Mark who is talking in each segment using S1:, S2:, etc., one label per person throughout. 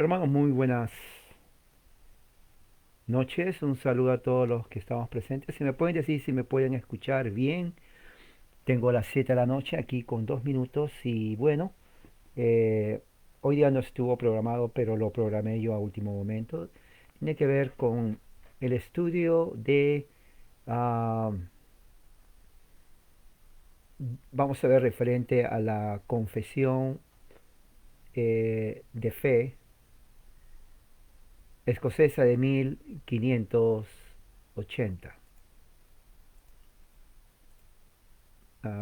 S1: Hermanos, muy buenas noches. Un saludo a todos los que estamos presentes. Si me pueden decir si me pueden escuchar bien. Tengo las 7 de la noche aquí con 2 minutos y bueno, eh, hoy día no estuvo programado, pero lo programé yo a último momento. Tiene que ver con el estudio de, ah, vamos a ver, referente a la confesión de fe escocesa de 1580.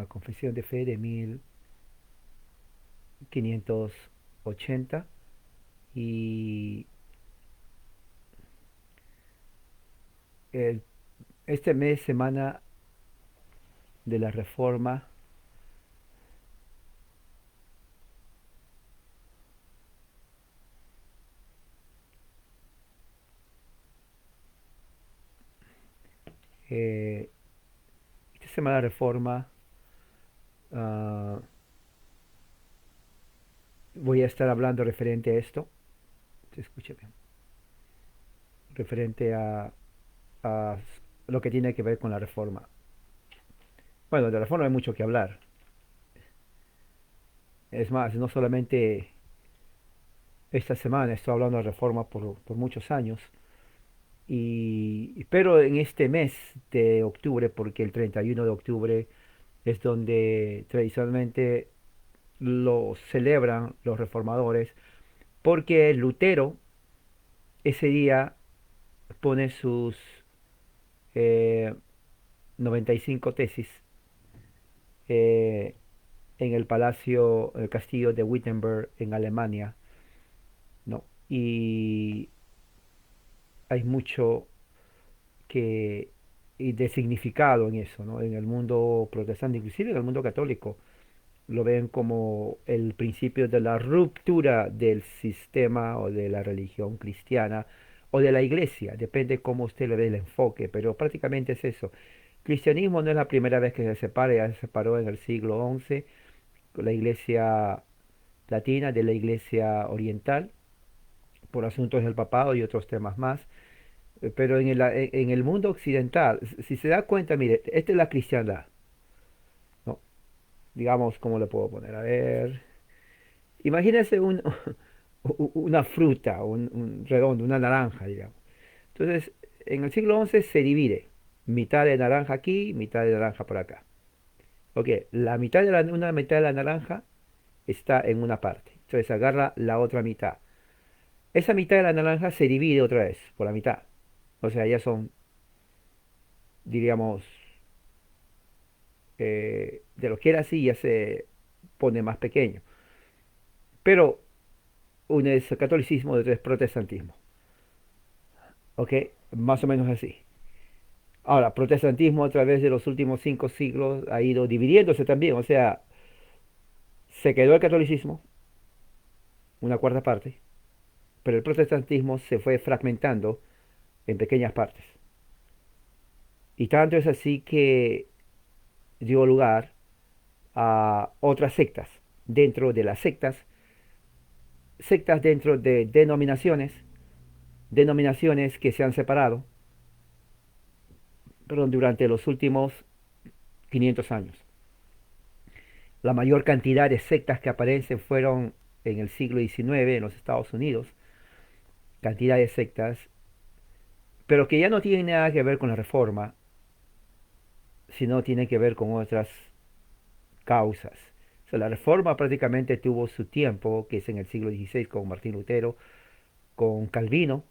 S1: Confesión de Fe de 1580 y el- este mes, semana de la Reforma, eh, esta semana de la Reforma, ah, voy a estar hablando referente a esto, se escucha bien, referente a lo que tiene que ver con la Reforma. Bueno, de la Reforma hay mucho que hablar. Es más, no solamente esta semana, estoy hablando de Reforma por muchos años. Pero en este mes de octubre, porque el 31 de octubre es donde tradicionalmente lo celebran los reformadores, porque Lutero ese día pone sus eh, 95 tesis eh, en el palacio, el castillo de Wittenberg en Alemania, ¿no? Y hay mucho que y de significado en eso, ¿no? En el mundo protestante, inclusive en el mundo católico, lo ven como el principio de la ruptura del sistema o de la religión cristiana o de la iglesia, depende cómo usted le dé el enfoque, pero prácticamente es eso. Cristianismo no es la primera vez que se separa, ya se separó en el siglo XI, la iglesia latina de la iglesia oriental, por asuntos del papado y otros temas más. Pero en el mundo occidental, si se da cuenta, mire, esta es la cristiandad, ¿no? Digamos, ¿cómo le puedo poner? A ver, imagínese una fruta, un redondo, una naranja, digamos. Entonces, en el siglo XI se divide, mitad de naranja aquí, mitad de naranja por acá. Ok, una mitad de la naranja está en una parte, entonces agarra la otra mitad. Esa mitad de la naranja se divide otra vez por la mitad. O sea, ya son, diríamos, de lo que era así, ya se pone más pequeño. Pero uno es catolicismo, otro es protestantismo. ¿Ok? Más o menos así. Ahora, protestantismo a través de los últimos 5 siglos ha ido dividiéndose también. O sea, se quedó el catolicismo, una cuarta parte, pero el protestantismo se fue fragmentando en pequeñas partes. Y tanto es así que dio lugar a otras sectas. Dentro de las sectas, sectas dentro de denominaciones que se han separado, perdón, durante los últimos 500 años. La mayor cantidad de sectas que aparecen fueron en el siglo XIX en los Estados Unidos, cantidad de sectas, pero que ya no tienen nada que ver con la reforma, sino tienen que ver con otras causas. O sea, la reforma prácticamente tuvo su tiempo, que es en el siglo XVI con Martín Lutero, con Calvino,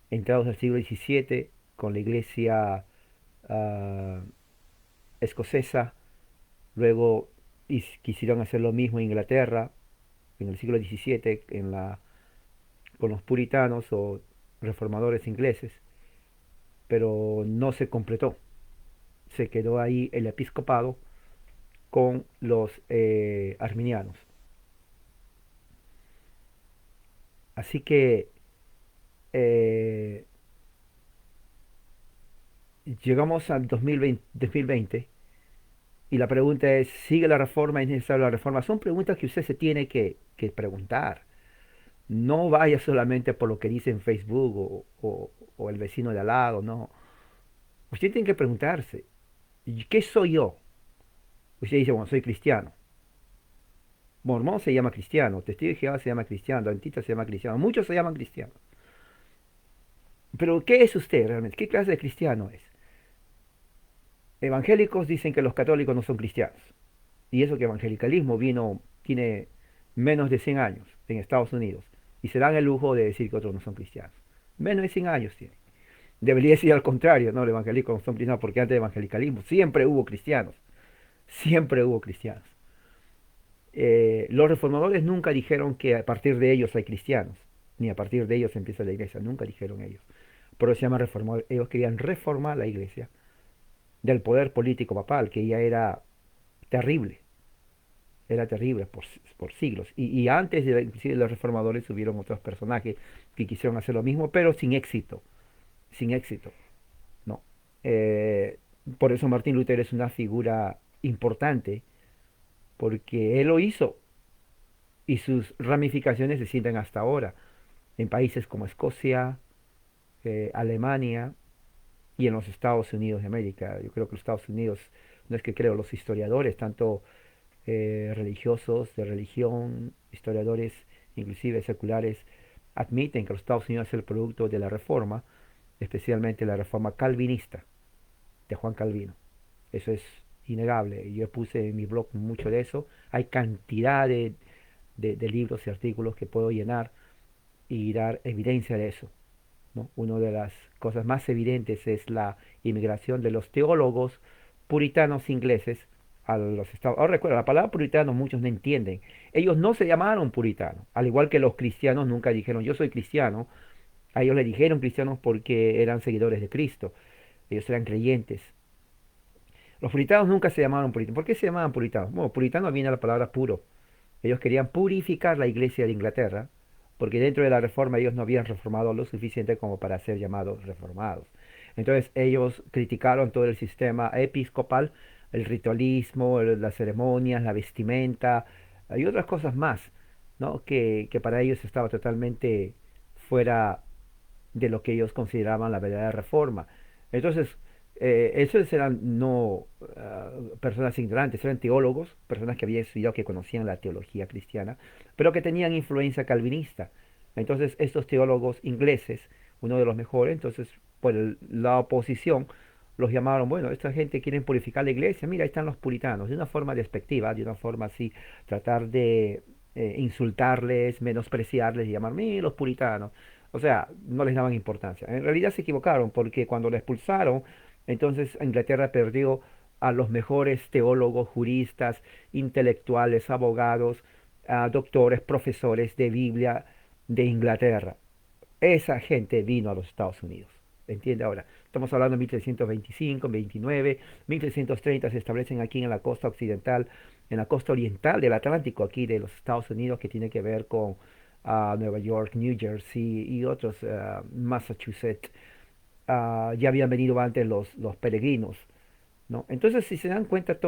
S1: entrados al siglo XVII con la iglesia uh, escocesa, luego quisieron hacer lo mismo en Inglaterra, en el siglo XVII, con los puritanos o reformadores ingleses, pero no se completó. Se quedó ahí el episcopado con los arminianos. Así que eh, llegamos al 2020 y la pregunta es, ¿sigue la reforma? ¿Es necesaria la reforma? Son preguntas que usted se tiene que preguntar. No vaya solamente por lo que dice en Facebook o el vecino de al lado, no. Usted tiene que preguntarse, ¿qué soy yo? Usted dice, bueno, soy cristiano. Mormón se llama cristiano, testigo de Jehová se llama cristiano, adventista se llama cristiano, muchos se llaman cristianos. Pero ¿qué es usted realmente? ¿Qué clase de cristiano es? Evangélicos dicen que los católicos no son cristianos. Y eso que evangelicalismo tiene menos de 100 años en Estados Unidos. Y se dan el lujo de decir que otros no son cristianos. Menos de 100 años tiene. Debería decir al contrario, no, los evangélicos no son cristianos porque antes del evangelicalismo siempre hubo cristianos. Siempre hubo cristianos. Los reformadores nunca dijeron que a partir de ellos hay cristianos, ni a partir de ellos empieza la iglesia, nunca dijeron ellos. Por eso se llama reformador. Ellos querían reformar la iglesia del poder político papal, que ya terrible, era terrible por siglos. Y antes de, inclusive, los reformadores hubieron otros personajes que quisieron hacer lo mismo, pero sin éxito, ¿no? Eh, por eso Martín Lutero es una figura importante, porque él lo hizo y sus ramificaciones se sienten hasta ahora en países como Escocia, Alemania y en los Estados Unidos de América. Yo creo que los Estados Unidos, no es que creo, los historiadores, tanto religiosos, de religión, historiadores, inclusive seculares, admiten que los Estados Unidos es el producto de la reforma, especialmente la reforma calvinista de Juan Calvino. Eso es innegable. Yo puse en mi blog mucho de eso. Hay cantidad de libros y artículos que puedo llenar y dar evidencia de eso, ¿no? Una de las cosas más evidentes es la inmigración de los teólogos puritanos ingleses a los Estados Unidos. Ahora recuerda, la palabra puritano muchos no entienden. Ellos no se llamaron puritanos, al igual que los cristianos nunca dijeron yo soy cristiano. A ellos le dijeron cristianos porque eran seguidores de Cristo. Ellos eran creyentes. Los puritanos nunca se llamaron puritanos. ¿Por qué se llamaban puritanos? Bueno, puritano viene de la palabra puro. Ellos querían purificar la iglesia de Inglaterra, porque dentro de la reforma ellos no habían reformado lo suficiente como para ser llamados reformados. Entonces ellos criticaron todo el sistema episcopal, el ritualismo, las ceremonias, la vestimenta y otras cosas más, ¿no? Que para ellos estaba totalmente fuera de lo que ellos consideraban la verdadera reforma. Entonces, esos eran no personas ignorantes, eran teólogos, personas que habían estudiado, que conocían la teología cristiana, pero que tenían influencia calvinista. Entonces, estos teólogos ingleses, uno de los mejores, entonces, la oposición, los llamaron, bueno, esta gente quiere purificar la iglesia, mira, ahí están los puritanos, de una forma despectiva, de una forma así, tratar de insultarles, menospreciarles y llamar, mira, los puritanos. O sea, no les daban importancia. En realidad se equivocaron porque cuando la expulsaron, entonces Inglaterra perdió a los mejores teólogos, juristas, intelectuales, abogados, doctores, profesores de Biblia de Inglaterra. Esa gente vino a los Estados Unidos. ¿Entiende? Ahora, estamos hablando de 1325, 29, 1330 se establecen aquí en la costa occidental, en la costa oriental del Atlántico, aquí de los Estados Unidos, que tiene que ver con Nueva York, New Jersey y otros, Massachusetts. Ya habían venido antes los peregrinos, ¿no? Entonces, si se dan cuenta,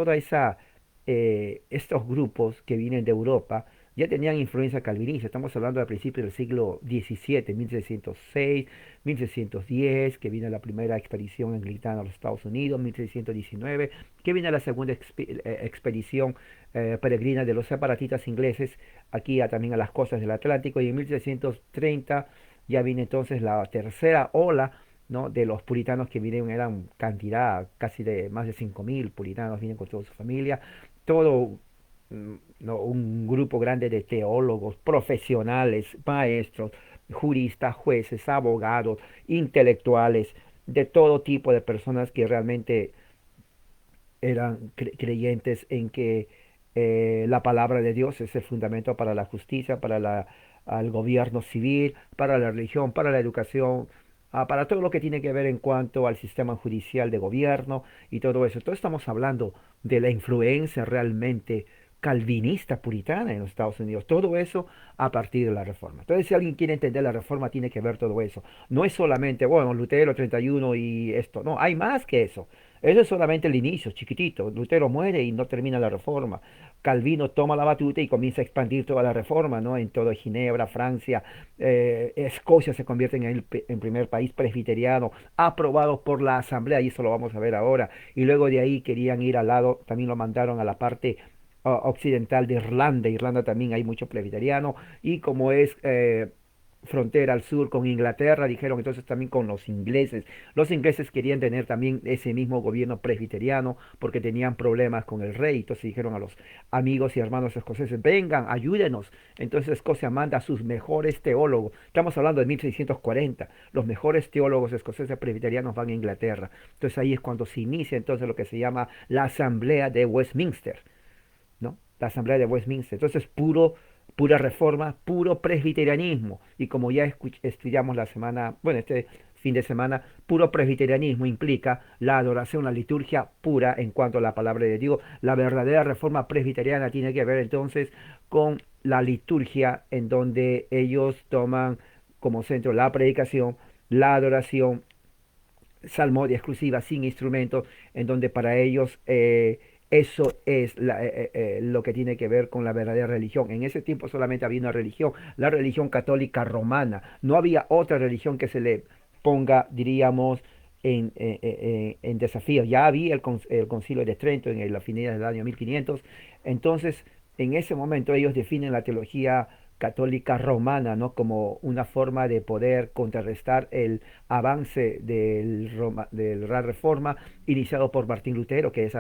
S1: estos grupos que vienen de Europa ya tenían influencia calvinista. Estamos hablando a principios del siglo XVII, 1606, 1610, que viene la primera expedición anglicana a los Estados Unidos, 1619, que viene la segunda expedición peregrina de los separatistas ingleses aquí también a las costas del Atlántico, y en 1630 ya viene entonces la tercera ola, ¿no? De los puritanos que vinieron, eran cantidad casi de más de 5.000 puritanos, vienen con toda su familia, todo, ¿no? Un grupo grande de teólogos, profesionales, maestros, juristas, jueces, abogados, intelectuales, de todo tipo de personas que realmente eran creyentes en que la palabra de Dios es el fundamento para la justicia, para el gobierno civil, para la religión, para la educación, para todo lo que tiene que ver en cuanto al sistema judicial de gobierno y todo eso. Entonces estamos hablando de la influencia realmente calvinista puritana en los Estados Unidos. Todo eso a partir de la reforma. Entonces, si alguien quiere entender la reforma, tiene que ver todo eso. No es solamente, bueno, Lutero 31 y esto. No, hay más que eso. Eso es solamente el inicio, chiquitito. Lutero muere y no termina la reforma. Calvino toma la batuta y comienza a expandir toda la reforma, ¿no? En toda Ginebra, Francia, Escocia se convierte en el primer país presbiteriano aprobado por la Asamblea, y eso lo vamos a ver ahora. Y luego de ahí querían ir al lado, también lo mandaron a la parte occidental de Irlanda. Irlanda también hay mucho presbiteriano, y como es frontera al sur con Inglaterra, dijeron entonces también con los ingleses. Los ingleses querían tener también ese mismo gobierno presbiteriano porque tenían problemas con el rey. Entonces dijeron a los amigos y hermanos escoceses, vengan, ayúdenos. Entonces Escocia manda a sus mejores teólogos. Estamos hablando de 1640. Los mejores teólogos escoceses presbiterianos van a Inglaterra. Entonces ahí es cuando se inicia entonces lo que se llama la Asamblea de Westminster, ¿no? La Asamblea de Westminster. Entonces, pura reforma, puro presbiterianismo. Y como ya estudiamos la semana, bueno, este fin de semana, puro presbiterianismo implica la adoración, la liturgia pura en cuanto a la palabra de Dios. La verdadera reforma presbiteriana tiene que ver entonces con la liturgia, en donde ellos toman como centro la predicación, la adoración, salmodia exclusiva, sin instrumentos, en donde para ellos eso es lo que tiene que ver con la verdadera religión. En ese tiempo solamente había una religión, la religión católica romana. No había otra religión que se le ponga, diríamos, en desafío. Ya había el concilio de Trento en la finales del año 1500. Entonces, en ese momento ellos definen la teología católica romana, ¿no? Como una forma de poder contrarrestar el avance de la reforma iniciado por Martín Lutero, que es,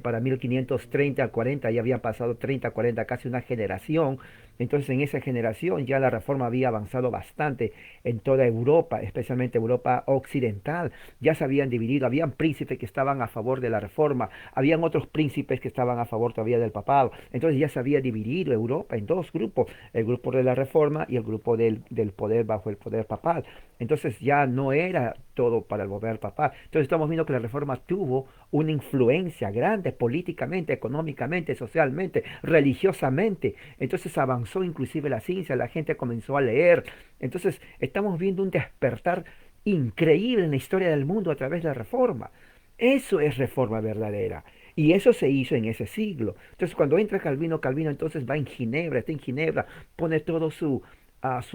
S1: para 1530 a 40 ya habían pasado 30, 40, casi una generación. Entonces en esa generación ya la reforma había avanzado bastante en toda Europa, especialmente Europa occidental. Ya se habían dividido, habían príncipes que estaban a favor de la reforma, habían otros príncipes que estaban a favor todavía del papado. Entonces ya se había dividido Europa en dos grupos, el grupo de la reforma y el grupo del poder bajo el poder papal. Entonces ya no era todo para el poder papal. Entonces estamos viendo que la reforma tuvo una influencia grande políticamente, económicamente, socialmente, religiosamente. Entonces avanzó inclusive la ciencia, la gente comenzó a leer. Entonces estamos viendo un despertar increíble en la historia del mundo a través de la reforma. Eso es reforma verdadera. Y eso se hizo en ese siglo. Entonces, cuando entra Calvino, Calvino entonces va en Ginebra, está en Ginebra, pone todo su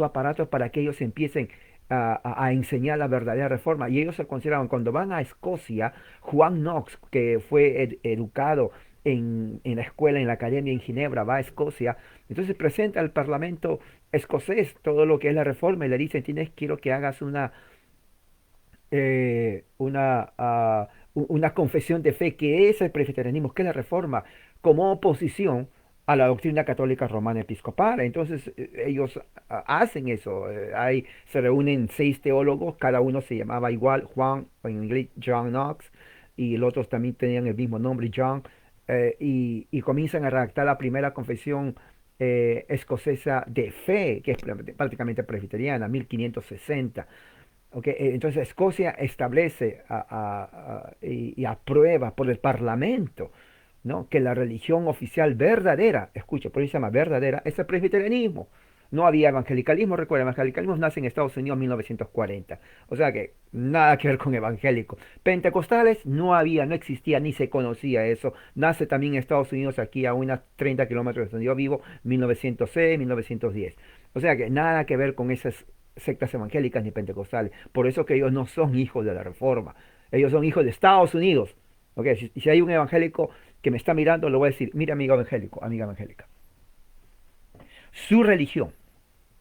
S1: aparato para que ellos empiecen a enseñar la verdadera reforma. Y ellos se consideraban, cuando van a Escocia, Juan Knox, que fue educado en la escuela, en la academia en Ginebra, va a Escocia, entonces presenta al parlamento escocés todo lo que es la reforma y le dicen, quiero que hagas una confesión de fe que es el presbiterianismo, que es la reforma, como oposición a la doctrina católica romana episcopal. Entonces ellos hacen eso. Se reúnen 6 teólogos, cada uno se llamaba igual, Juan, o en inglés John Knox, y los otros también tenían el mismo nombre, John, y comienzan a redactar la primera confesión escocesa de fe, que es prácticamente presbiteriana, 1560. Okay, entonces Escocia establece y aprueba por el Parlamento, ¿no? Que la religión oficial verdadera, escucha, por eso se llama verdadera, es el presbiterianismo. No había evangelicalismo, recuerda, el evangelicalismo nace en Estados Unidos en 1940. O sea que nada que ver con evangélico. Pentecostales no había, no existía, ni se conocía eso. Nace también en Estados Unidos, aquí a unas 30 kilómetros de donde yo vivo, 1906, 1910. O sea que nada que ver con esas sectas evangélicas ni pentecostales. Por eso que ellos no son hijos de la reforma. Ellos son hijos de Estados Unidos. Okay, si hay un evangélico que me está mirando, le voy a decir, mira amigo evangélico, amiga evangélica. Su religión,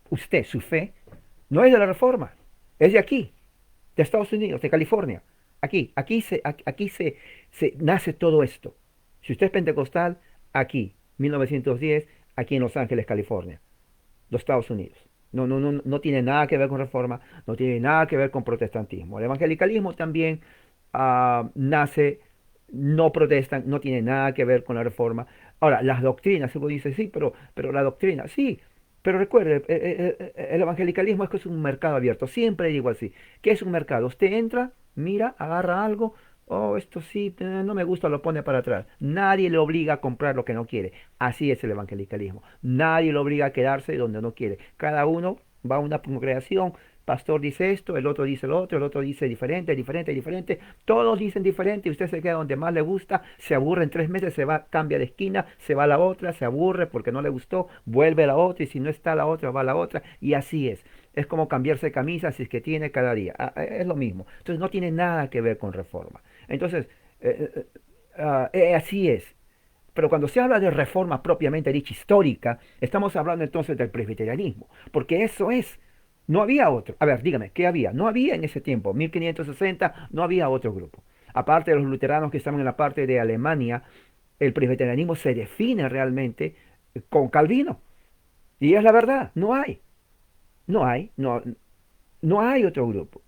S1: usted, su fe, no es de la reforma, es de aquí, de Estados Unidos, de California. Aquí se nace todo esto. Si usted es pentecostal, aquí, 1910, aquí en Los Ángeles, California, los Estados Unidos. No tiene nada que ver con reforma, no tiene nada que ver con protestantismo. El evangelicalismo también nace, no protestan, no tiene nada que ver con la reforma. Ahora, las doctrinas, uno dice, sí, pero la doctrina, sí, pero recuerde, el evangelicalismo es que es un mercado abierto, siempre digo así. ¿Qué es un mercado? Usted entra, mira, agarra algo, oh, esto sí, no me gusta, lo pone para atrás. Nadie le obliga a comprar lo que no quiere. Así es el evangelicalismo. Nadie le obliga a quedarse donde no quiere. Cada uno va a una congregación, pastor dice esto, el otro dice lo otro, el otro dice diferente, diferente, diferente, todos dicen diferente y usted se queda donde más le gusta, se aburre en 3 meses, se va, cambia de esquina, se va a la otra, se aburre porque no le gustó, vuelve a la otra y si no está la otra, va a la otra y así es. Es como cambiarse de camisa si es que tiene cada día. Es lo mismo. Entonces no tiene nada que ver con reforma. Entonces, así es. Pero cuando se habla de reforma propiamente dicha histórica, estamos hablando entonces del presbiterianismo, porque eso es, no había otro. A ver, dígame, ¿qué había? No había en ese tiempo, 1560, no había otro grupo. Aparte de los luteranos que estaban en la parte de Alemania, el presbiterianismo se define realmente con Calvino. Y es la verdad, no hay, no hay, no hay otro grupo.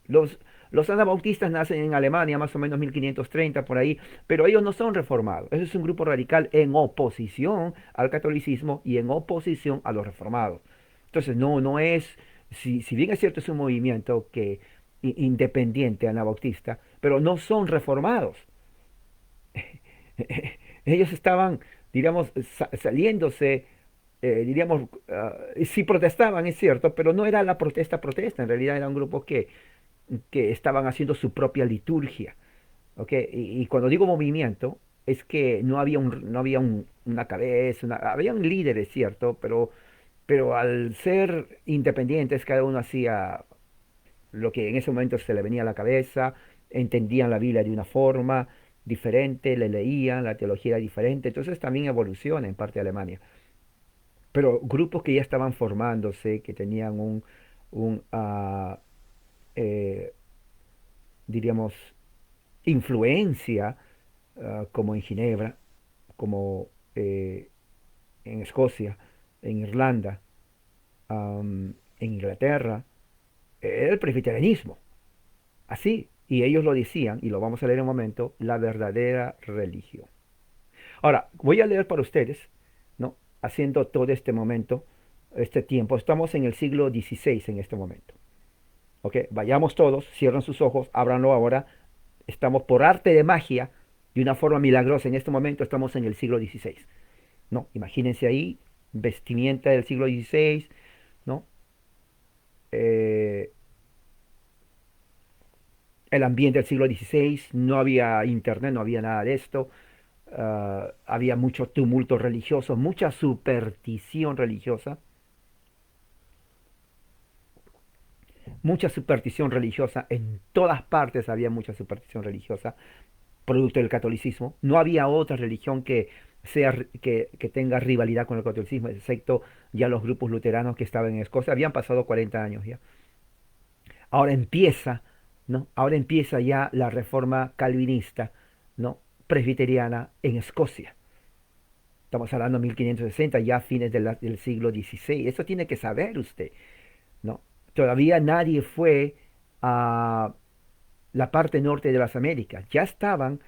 S1: Los anabautistas nacen en Alemania, más o menos 1530 por ahí, pero ellos no son reformados. Ese es un grupo radical en oposición al catolicismo y en oposición a los reformados. Entonces, no es, si bien es cierto, es un movimiento que independiente anabautista, pero no son reformados. Ellos estaban, diríamos, saliéndose, diríamos, sí protestaban, es cierto, pero no era la protesta, en realidad eran grupos que estaban haciendo su propia liturgia. ¿Ok? Y cuando digo movimiento, es que una cabeza, habían líderes, ¿cierto? Pero al ser independientes, cada uno hacía lo que en ese momento se le venía a la cabeza, entendían la Biblia de una forma diferente, le leían, la teología era diferente, entonces también evoluciona en parte de Alemania. Pero grupos que ya estaban formándose, que tenían un eh, diríamos, influencia, como en Ginebra, como en Escocia, en Irlanda, en Inglaterra, era el presbiterianismo. Así, y ellos lo decían, y lo vamos a leer en un momento, la verdadera religión. Ahora, voy a leer para ustedes, ¿no? Haciendo todo este momento, este tiempo. Estamos en el siglo XVI en este momento. ¿Ok? Vayamos todos, cierren sus ojos, ábranlo ahora. Estamos por arte de magia, de una forma milagrosa. En este momento estamos en el siglo XVI. ¿No? Imagínense ahí, vestimenta del siglo XVI, ¿no? Eh, el ambiente del siglo XVI, no había internet, no había nada de esto. Había mucho tumulto religioso, mucha superstición religiosa, mucha superstición religiosa, en todas partes había mucha superstición religiosa, producto del catolicismo. No había otra religión que tenga rivalidad con el catolicismo, excepto ya los grupos luteranos que estaban en Escocia. Habían pasado 40 años ya. Ahora empieza, ¿no? Ahora empieza ya la reforma calvinista, ¿no? Presbiteriana en Escocia. Estamos hablando de 1560, ya a fines del siglo XVI. Eso tiene que saber usted, ¿no? Todavía nadie fue a la parte norte de las Américas. Ya estaban,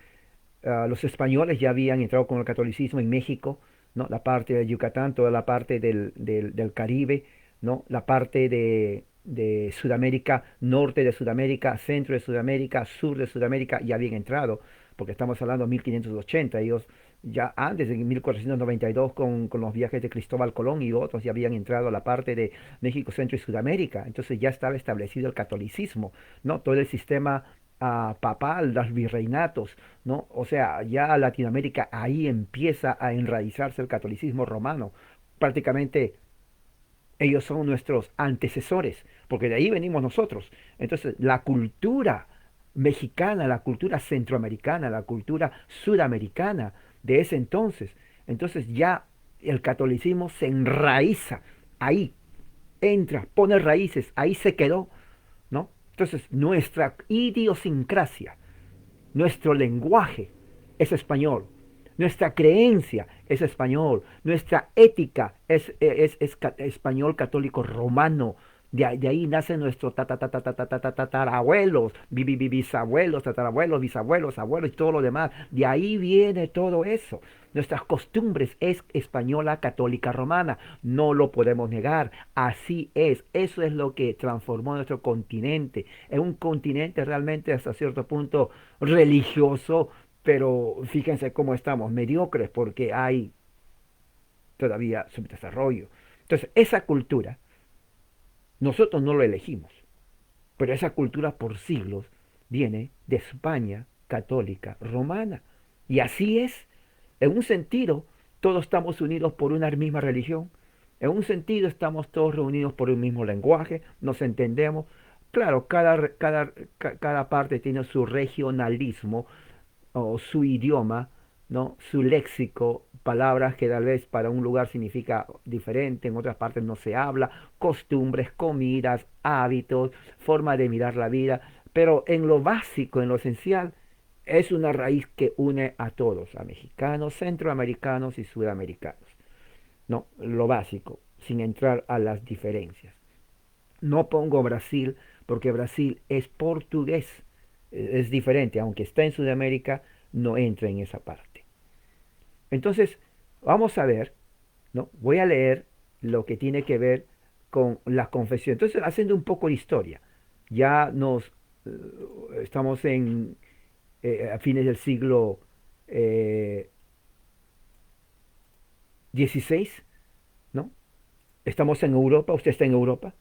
S1: los españoles ya habían entrado con el catolicismo en México, ¿no? La parte de Yucatán, toda la parte del Caribe, ¿no? La parte de Sudamérica, norte de Sudamérica, centro de Sudamérica, sur de Sudamérica, ya habían entrado, porque estamos hablando de 1580. Ellos ya antes, en 1492, con los viajes de Cristóbal Colón y otros, ya habían entrado a la parte de México, Centro y Sudamérica. Entonces ya estaba establecido el catolicismo, ¿no? Todo el sistema papal, los virreinatos, ¿no? O sea, ya Latinoamérica ahí empieza a enraizarse el catolicismo romano. Prácticamente ellos son nuestros antecesores, porque de ahí venimos nosotros. Entonces, la cultura mexicana, la cultura centroamericana, la cultura sudamericana de ese entonces ya el catolicismo se enraiza ahí, entra, pone raíces, ahí se quedó, ¿no? Entonces, nuestra idiosincrasia, nuestro lenguaje es español. Nuestra creencia es español. Nuestra ética es español católico romano. De ahí nacen nuestros tatarabuelos, bisabuelos, tatarabuelos, bisabuelos, abuelos y todo lo demás. De ahí viene todo eso. Nuestras costumbres es española católica romana. No lo podemos negar. Así es. Eso es lo que transformó nuestro continente. Es un continente realmente hasta cierto punto religioso, pero fíjense cómo estamos, mediocres, porque hay todavía subdesarrollo. Entonces, esa cultura nosotros no lo elegimos. Pero esa cultura por siglos viene de España católica romana. Y así es. En un sentido, todos estamos unidos por una misma religión. En un sentido, estamos todos reunidos por un mismo lenguaje, nos entendemos. Claro, cada parte tiene su regionalismo o su idioma, ¿no? Su léxico, palabras que tal vez para un lugar significa diferente, en otras partes no se habla, costumbres, comidas, hábitos, forma de mirar la vida, pero en lo básico, en lo esencial, es una raíz que une a todos, a mexicanos, centroamericanos y sudamericanos, ¿no? Lo básico, sin entrar a las diferencias. No pongo Brasil porque Brasil es portugués, es diferente, aunque está en Sudamérica, no entra en esa parte. Entonces, vamos a ver, ¿no? Voy a leer lo que tiene que ver con la confesión. Entonces, haciendo un poco de historia, ya eh, estamos a fines del siglo eh, XVI, ¿no? Estamos en Europa, usted está en Europa,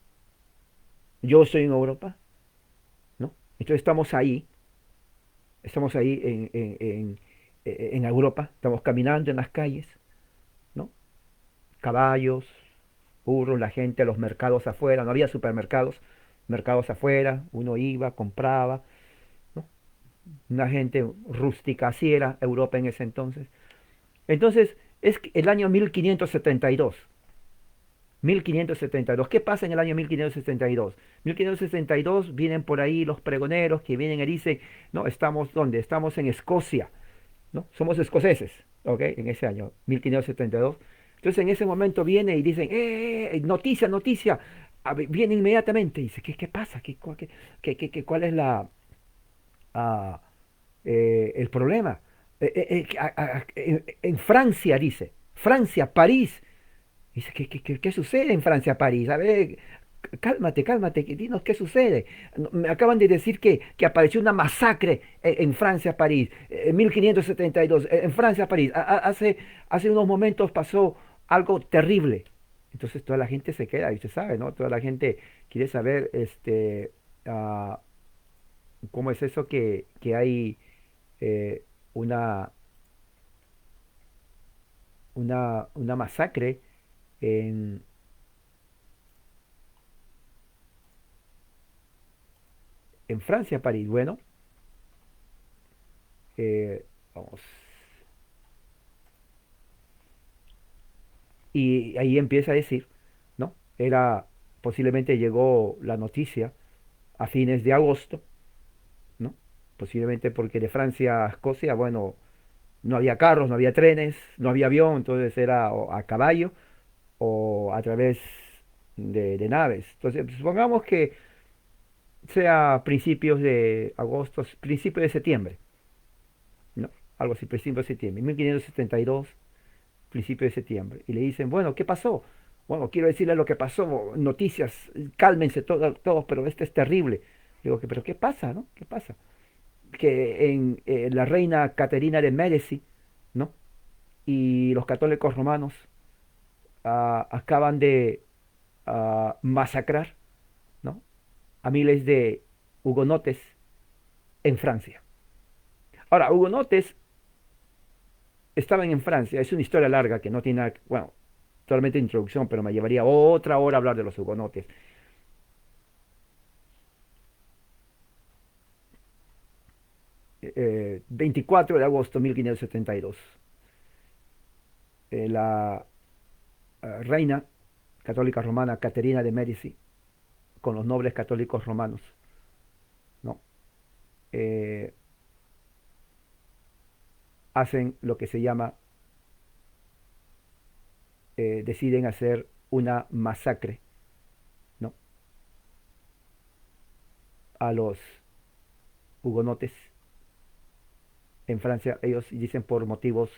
S1: yo estoy en Europa, ¿no? Entonces estamos ahí en Europa, estamos caminando en las calles, ¿no? Caballos, burros, la gente, los mercados afuera, no había supermercados, mercados afuera, uno iba, compraba, ¿no? Una gente rústica, así era Europa en ese entonces. Entonces, es el año 1572. 1572. ¿Qué pasa en el año 1572? 1572 vienen por ahí los pregoneros que vienen y dicen, no, estamos ¿dónde? Estamos en Escocia, ¿no? Somos escoceses, ¿ok? En ese año, 1572. Entonces en ese momento viene y dicen, noticia, noticia. Viene inmediatamente y dice, ¿qué pasa? ¿Cuál es ah, el problema? En Francia, dice, Francia, París. Dice, ¿qué sucede en Francia, París? A ver, cálmate, cálmate, dinos qué sucede. No, me acaban de decir que apareció una masacre en Francia, París, en 1572, en Francia, París. Hace unos momentos pasó algo terrible. Entonces toda la gente se queda, y usted sabe, ¿no? Toda la gente quiere saber ah, cómo es eso que hay eh, una, una masacre en, en Francia, París. Bueno, vamos. Y ahí empieza a decir, ¿no? Posiblemente llegó la noticia a fines de agosto, ¿no? Posiblemente porque de Francia a Escocia, bueno, no había carros, no había trenes, no había avión, entonces era o a caballo o a través de naves. Entonces, supongamos que sea principios de agosto, principios de septiembre, ¿no? Algo así, principios de septiembre, 1572, principio de septiembre. Y le dicen, bueno, ¿qué pasó? Bueno, quiero decirle lo que pasó, noticias, cálmense todos, pero este es terrible. Digo, pero ¿qué pasa, no? ¿Qué pasa? Que en la reina Caterina de Medici, ¿no? Y los católicos romanos acaban de masacrar, ¿no? A miles de hugonotes en Francia. Ahora, hugonotes estaban en Francia, es una historia larga que no tiene nada, bueno, totalmente introducción, pero me llevaría otra hora hablar de los hugonotes. 24 de agosto de 1572. La reina católica romana Caterina de Medici, con los nobles católicos romanos, ¿no? Eh, hacen lo que se llama, deciden hacer una masacre, ¿no? A los hugonotes en Francia. Ellos dicen por motivos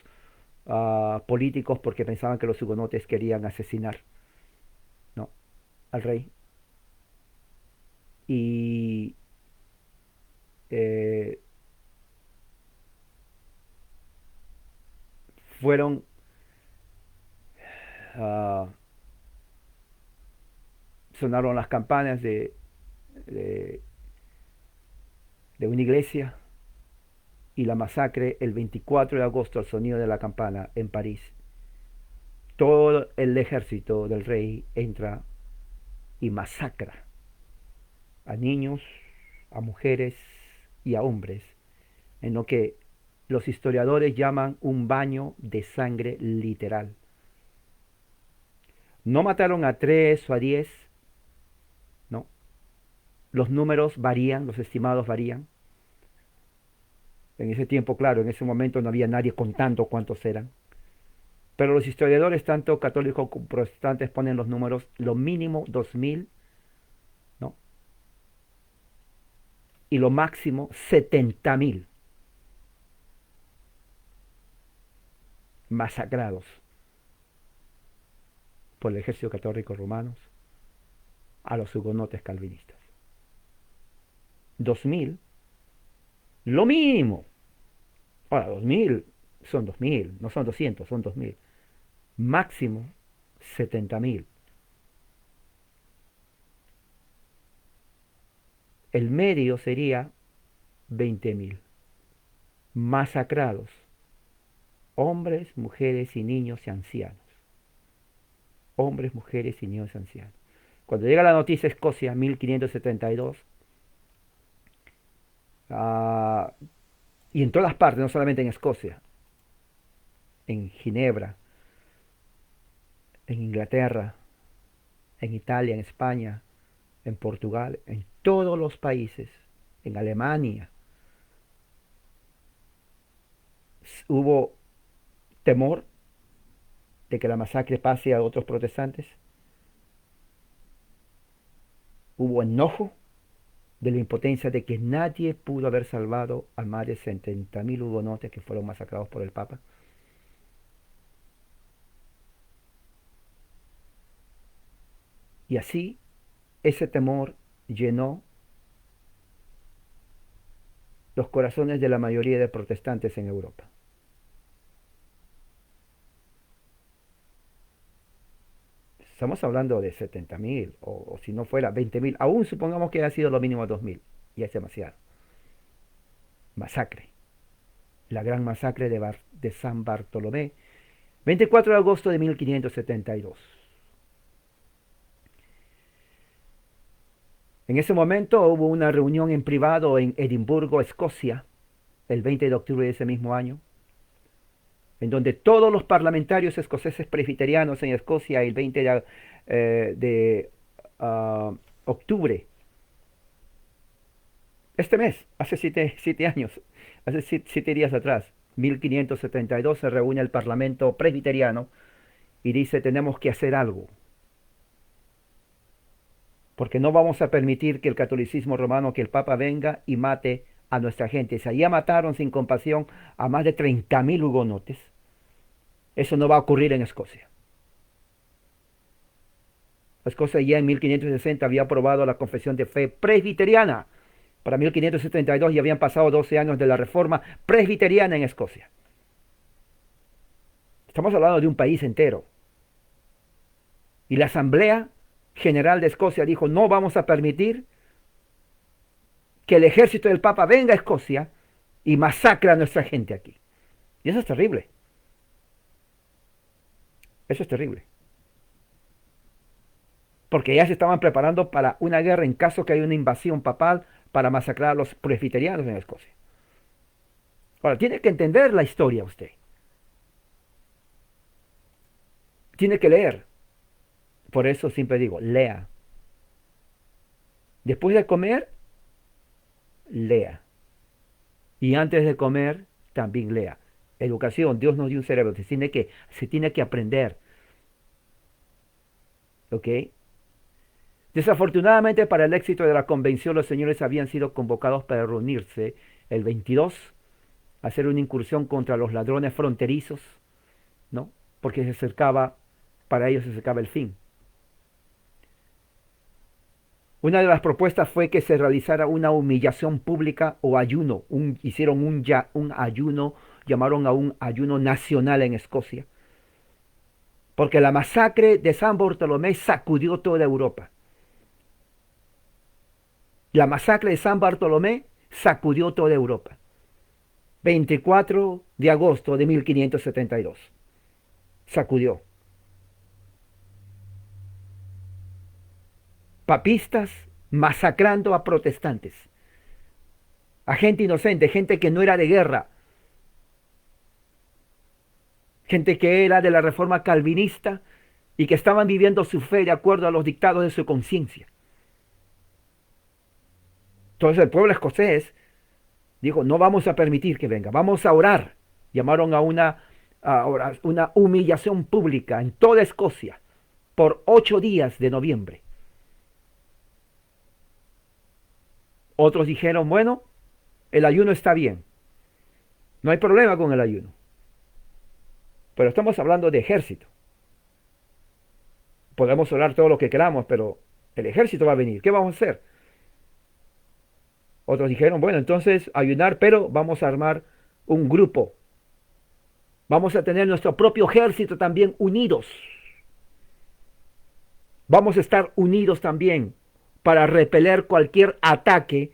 S1: políticos, porque pensaban que los hugonotes querían asesinar, ¿no? Al rey. Y eh, fueron uh, sonaron las campanas de, de una iglesia y la masacre el 24 de agosto al sonido de la campana en París. Todo el ejército del rey entra y masacra a niños, a mujeres y a hombres, en lo que los historiadores llaman un baño de sangre literal. No mataron a 3 o a 10, no. Los números varían, los estimados varían. En ese tiempo, claro, en ese momento no había nadie contando cuántos eran. Pero los historiadores, tanto católicos como protestantes, ponen los números, lo mínimo 2000, ¿no? Y lo máximo 70.000 masacrados por el ejército católico romano a los hugonotes calvinistas. 2000, lo mínimo. Ahora, 2000 son 2000, no son 200, son 2000. Máximo 70.000. El medio sería 20.000 masacrados, hombres, mujeres y niños y ancianos. Hombres, mujeres y niños y ancianos. Cuando llega la noticia a Escocia, 1572, y en todas las partes, no solamente en Escocia, en Ginebra, en Inglaterra, en Italia, en España, en Portugal, en todos los países, en Alemania, hubo temor de que la masacre pase a otros protestantes, hubo enojo de la impotencia de que nadie pudo haber salvado a más de 70.000 hugonotes que fueron masacrados por el Papa. Y así, ese temor llenó los corazones de la mayoría de protestantes en Europa. Estamos hablando de 70.000, o si no fuera 20.000, aún supongamos que haya sido lo mínimo 2.000, ya es demasiado. Masacre. La gran masacre de San Bartolomé, 24 de agosto de 1572. En ese momento hubo una reunión en privado en Edimburgo, Escocia, el 20 de octubre de ese mismo año, en donde todos los parlamentarios escoceses presbiterianos en Escocia el 20 de octubre, este mes, hace 7 años, hace 7 días atrás, 1572, se reúne el Parlamento presbiteriano y dice: tenemos que hacer algo, porque no vamos a permitir que el catolicismo romano, que el Papa venga y mate a nuestra gente. Si allá mataron sin compasión a más de 30.000 hugonotes, eso no va a ocurrir en Escocia. Escocia ya en 1560 había aprobado la confesión de fe presbiteriana. Para 1572 ya habían pasado 12 años de la reforma presbiteriana en Escocia. Estamos hablando de un país entero. Y la Asamblea General de Escocia dijo: no vamos a permitir que el ejército del Papa venga a Escocia y masacre a nuestra gente aquí. Y eso es terrible. Eso es terrible. Porque ya se estaban preparando para una guerra en caso que haya una invasión papal para masacrar a los presbiterianos en Escocia. Ahora, tiene que entender la historia usted. Tiene que leer. Por eso siempre digo, lea. Después de comer, lea. Y antes de comer, también lea. Educación, Dios nos dio un cerebro, se tiene que aprender. ¿Ok? Desafortunadamente, para el éxito de la convención, los señores habían sido convocados para reunirse el 22, hacer una incursión contra los ladrones fronterizos, ¿no? Porque para ellos se acercaba el fin. Una de las propuestas fue que se realizara una humillación pública o ayuno. Hicieron un ayuno, llamaron a un ayuno nacional en Escocia. Porque la masacre de San Bartolomé sacudió toda Europa. La masacre de San Bartolomé sacudió toda Europa. 24 de agosto de 1572. Sacudió. Papistas masacrando a protestantes, a gente inocente, gente que no era de guerra, gente que era de la reforma calvinista y que estaban viviendo su fe de acuerdo a los dictados de su conciencia. Entonces el pueblo escocés dijo, no vamos a permitir que venga, vamos a orar. Llamaron a una humillación pública en toda Escocia por 8 días de noviembre. Otros dijeron, bueno, el ayuno está bien, no hay problema con el ayuno. Pero estamos hablando de ejército. Podemos orar todo lo que queramos, pero el ejército va a venir. ¿Qué vamos a hacer? Otros dijeron, bueno, entonces ayunar, pero vamos a armar un grupo. Vamos a tener nuestro propio ejército también unidos. Vamos a estar unidos también para repeler cualquier ataque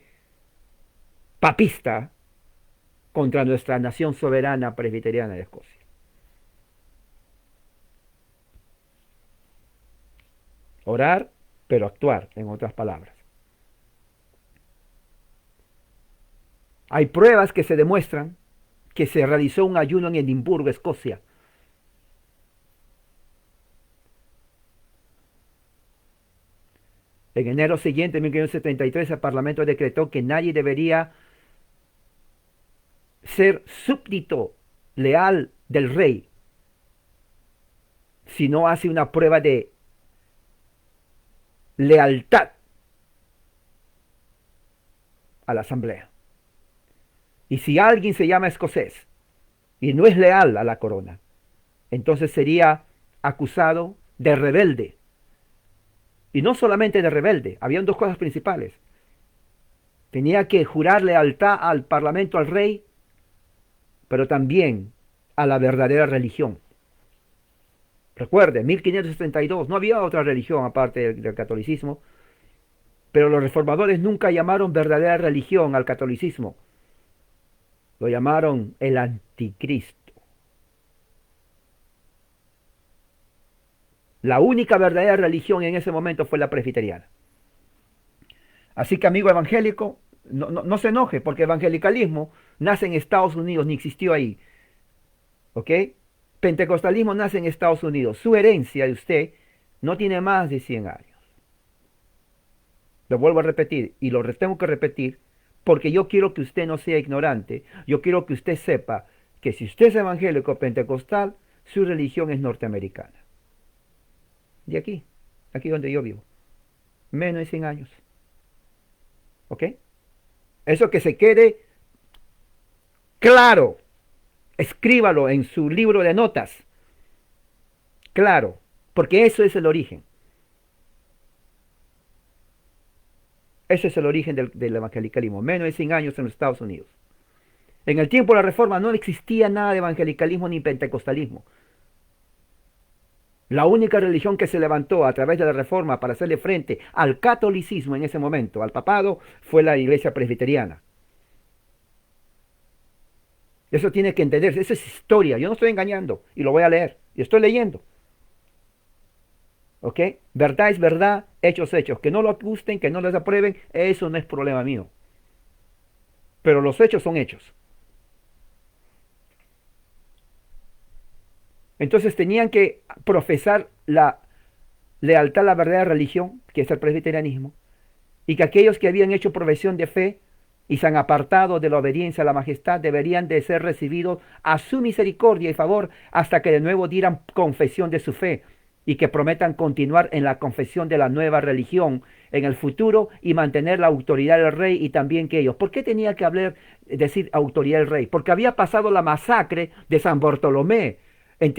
S1: papista contra nuestra nación soberana presbiteriana de Escocia. Orar, pero actuar, en otras palabras. Hay pruebas que se demuestran que se realizó un ayuno en Edimburgo, Escocia. En enero siguiente, de 1573, el Parlamento decretó que nadie debería ser súbdito leal del rey si no hace una prueba de lealtad a la asamblea. Y si alguien se llama escocés y no es leal a la corona, entonces sería acusado de rebelde. Y no solamente de rebelde, habían 2 cosas principales. Tenía que jurar lealtad al parlamento, al rey, pero también a la verdadera religión. Recuerde, 1572 no había otra religión aparte del catolicismo, pero los reformadores nunca llamaron verdadera religión al catolicismo. Lo llamaron el anticristo. La única verdadera religión en ese momento fue la presbiteriana. Así que, amigo evangélico, no se enoje, porque el evangelicalismo nace en Estados Unidos, ni existió ahí. ¿Ok? Pentecostalismo nace en Estados Unidos. Su herencia de usted no tiene más de 100 años. Lo vuelvo a repetir, y lo tengo que repetir, porque yo quiero que usted no sea ignorante. Yo quiero que usted sepa que si usted es evangélico pentecostal, su religión es norteamericana. De aquí donde yo vivo. Menos de 100 años. ¿Ok? Eso que se quede claro. Escríbalo en su libro de notas. Claro, porque eso es el origen. Ese es el origen del evangelicalismo. Menos de 100 años en los Estados Unidos. En el tiempo de la Reforma no existía nada de evangelicalismo ni pentecostalismo. La única religión que se levantó a través de la Reforma para hacerle frente al catolicismo en ese momento, al papado, fue la iglesia presbiteriana. Eso tiene que entenderse, eso es historia. Yo no estoy engañando y lo voy a leer. Y estoy leyendo. ¿Ok? Verdad es verdad, hechos, hechos. Que no lo gusten, que no les aprueben, eso no es problema mío. Pero los hechos son hechos. Entonces tenían que profesar la lealtad a la verdadera religión, que es el presbiterianismo, y que aquellos que habían hecho profesión de fe y se han apartado de la obediencia a la majestad deberían de ser recibidos a su misericordia y favor hasta que de nuevo dieran confesión de su fe y que prometan continuar en la confesión de la nueva religión en el futuro y mantener la autoridad del rey y también que ellos. ¿Por qué tenía que decir autoridad del rey? Porque había pasado la masacre de San Bartolomé.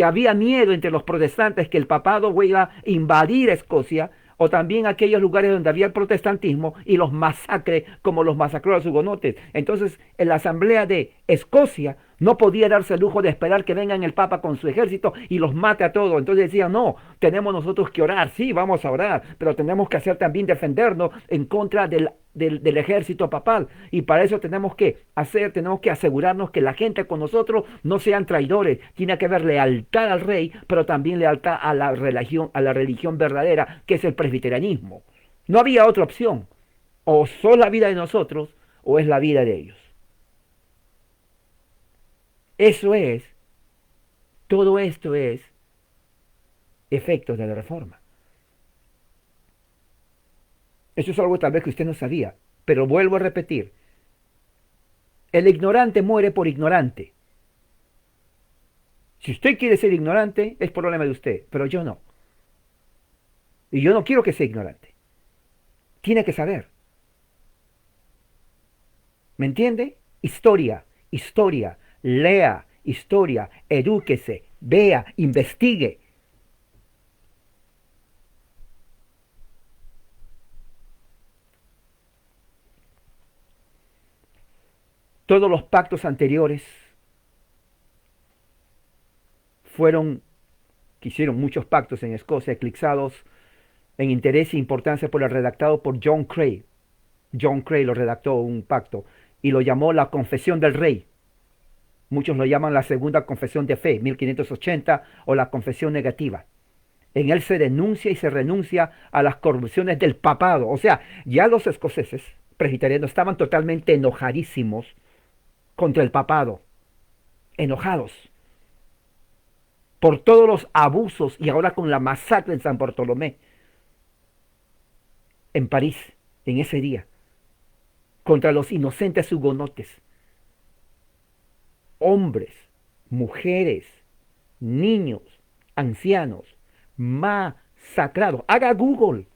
S1: Había miedo entre los protestantes que el papado iba a invadir Escocia o también aquellos lugares donde había el protestantismo y los masacre como los masacró a los hugonotes. Entonces, en la asamblea de Escocia no podía darse el lujo de esperar que vengan el papa con su ejército y los mate a todos. Entonces decían, no, tenemos nosotros que orar, sí, vamos a orar, pero tenemos que hacer también defendernos en contra del del ejército papal. Y para eso tenemos que asegurarnos que la gente con nosotros no sean traidores. Tiene que haber lealtad al rey, pero también lealtad a la religión verdadera, que es el presbiterianismo. No había otra opción. O son la vida de nosotros, o es la vida de ellos. Eso es, todo esto es efectos de la reforma. Eso es algo tal vez que usted no sabía, pero vuelvo a repetir. El ignorante muere por ignorante. Si usted quiere ser ignorante, es problema de usted, pero yo no. Y yo no quiero que sea ignorante. Tiene que saber. ¿Me entiende? Historia, historia, lea historia, edúquese, vea, investigue. Todos los pactos anteriores que hicieron muchos pactos en Escocia, eclipsados en interés e importancia por el redactado por John Cray. John Cray lo redactó un pacto y lo llamó la Confesión del Rey. Muchos lo llaman la Segunda Confesión de Fe, 1580, o la Confesión Negativa. En él se denuncia y se renuncia a las corrupciones del papado. O sea, ya los escoceses presbiterianos estaban totalmente enojadísimos contra el papado. Enojados por todos los abusos y ahora con la masacre en San Bartolomé, en París, en ese día, contra los inocentes hugonotes, hombres, mujeres, niños, ancianos, masacrados. Hagan Google,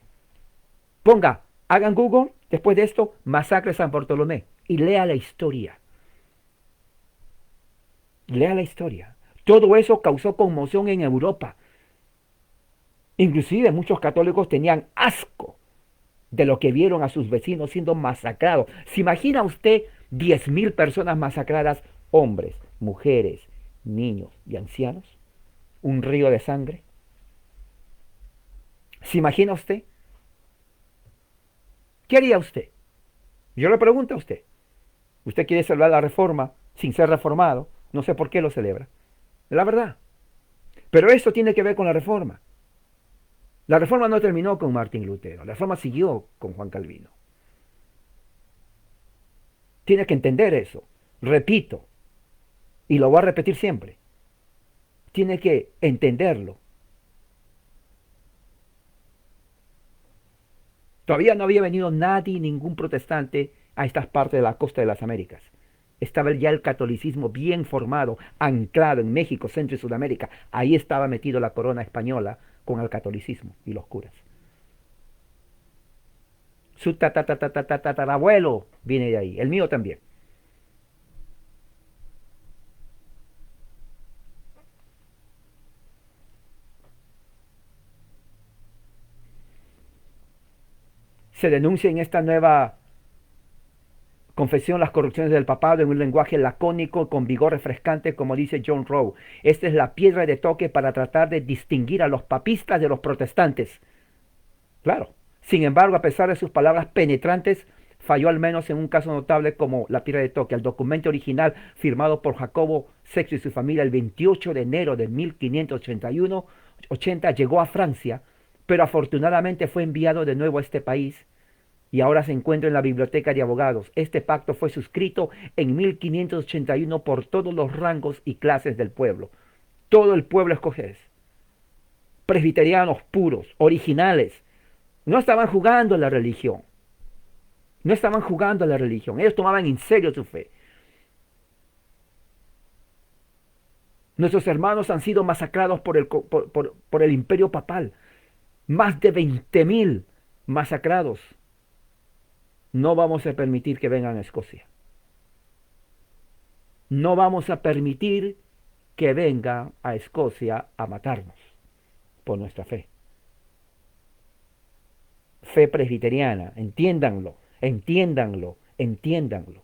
S1: después de esto, masacre San Bartolomé, y lea la historia. Lea la historia. Todo eso causó conmoción en Europa. Inclusive muchos católicos tenían asco de lo que vieron a sus vecinos siendo masacrados. ¿Se imagina usted 10.000 personas masacradas? Hombres, mujeres, niños y ancianos. Un río de sangre. ¿Se imagina usted? ¿Qué haría usted? Yo le pregunto a usted. Usted quiere celebrar la reforma sin ser reformado. No sé por qué lo celebra. La verdad. Pero eso tiene que ver con la reforma. La reforma no terminó con Martín Lutero. La reforma siguió con Juan Calvino. Tiene que entender eso. Repito. Y lo voy a repetir siempre. Tiene que entenderlo. Todavía no había venido nadie, ningún protestante a estas partes de la costa de las Américas. Estaba ya el catolicismo bien formado, anclado en México, Centro y Sudamérica. Ahí estaba metido la corona española con el catolicismo y los curas. Su tatarabuelo viene de ahí, el mío también. Se denuncia en esta nueva confesión las corrupciones del papado en un lenguaje lacónico con vigor refrescante, como dice John Rowe. Esta es la piedra de toque para tratar de distinguir a los papistas de los protestantes. Claro. Sin embargo, a pesar de sus palabras penetrantes, falló al menos en un caso notable como la piedra de toque. El documento original firmado por Jacobo VI y su familia el 28 de enero de 1581-80 llegó a Francia, pero afortunadamente fue enviado de nuevo a este país y ahora se encuentra en la biblioteca de abogados. Este pacto fue suscrito en 1581 por todos los rangos y clases del pueblo. Todo el pueblo escocés. Presbiterianos puros, originales. No estaban jugando a la religión. No estaban jugando a la religión. Ellos tomaban en serio su fe. Nuestros hermanos han sido masacrados por el imperio papal. Más de 20.000 masacrados. No vamos a permitir que vengan a Escocia. No vamos a permitir que vengan a Escocia a matarnos por nuestra fe. Fe presbiteriana, entiéndanlo, entiéndanlo, entiéndanlo.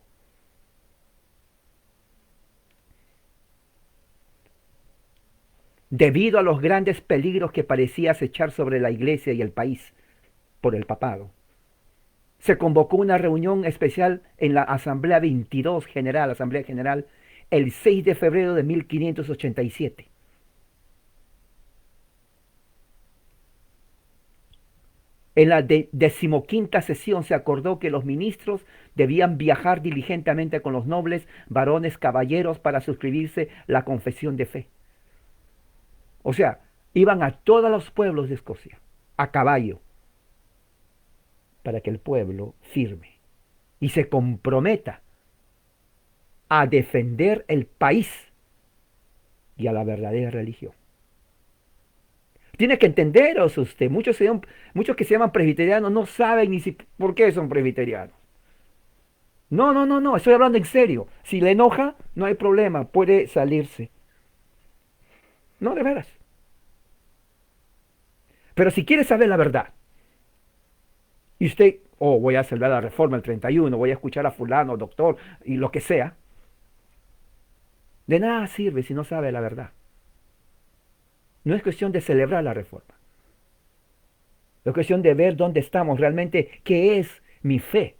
S1: Debido a los grandes peligros que parecía acechar sobre la iglesia y el país por el papado, Se convocó una reunión especial en la Asamblea 22 General, Asamblea General, el 6 de febrero de 1587. En la decimoquinta sesión se acordó que los ministros debían viajar diligentemente con los nobles, varones, caballeros para suscribirse la confesión de fe. O sea, iban a todos los pueblos de Escocia, a caballo, para que el pueblo firme y se comprometa a defender el país y a la verdadera religión. Tiene que entenderos usted, muchos que se llaman presbiterianos no saben ni por qué son presbiterianos. No, estoy hablando en serio. Si le enoja, no hay problema, puede salirse. No, de veras. Pero si quiere saber la verdad, y usted, voy a celebrar la reforma el 31, voy a escuchar a fulano, doctor, y lo que sea, de nada sirve si no sabe la verdad. No es cuestión de celebrar la reforma. Es cuestión de ver dónde estamos realmente, qué es mi fe.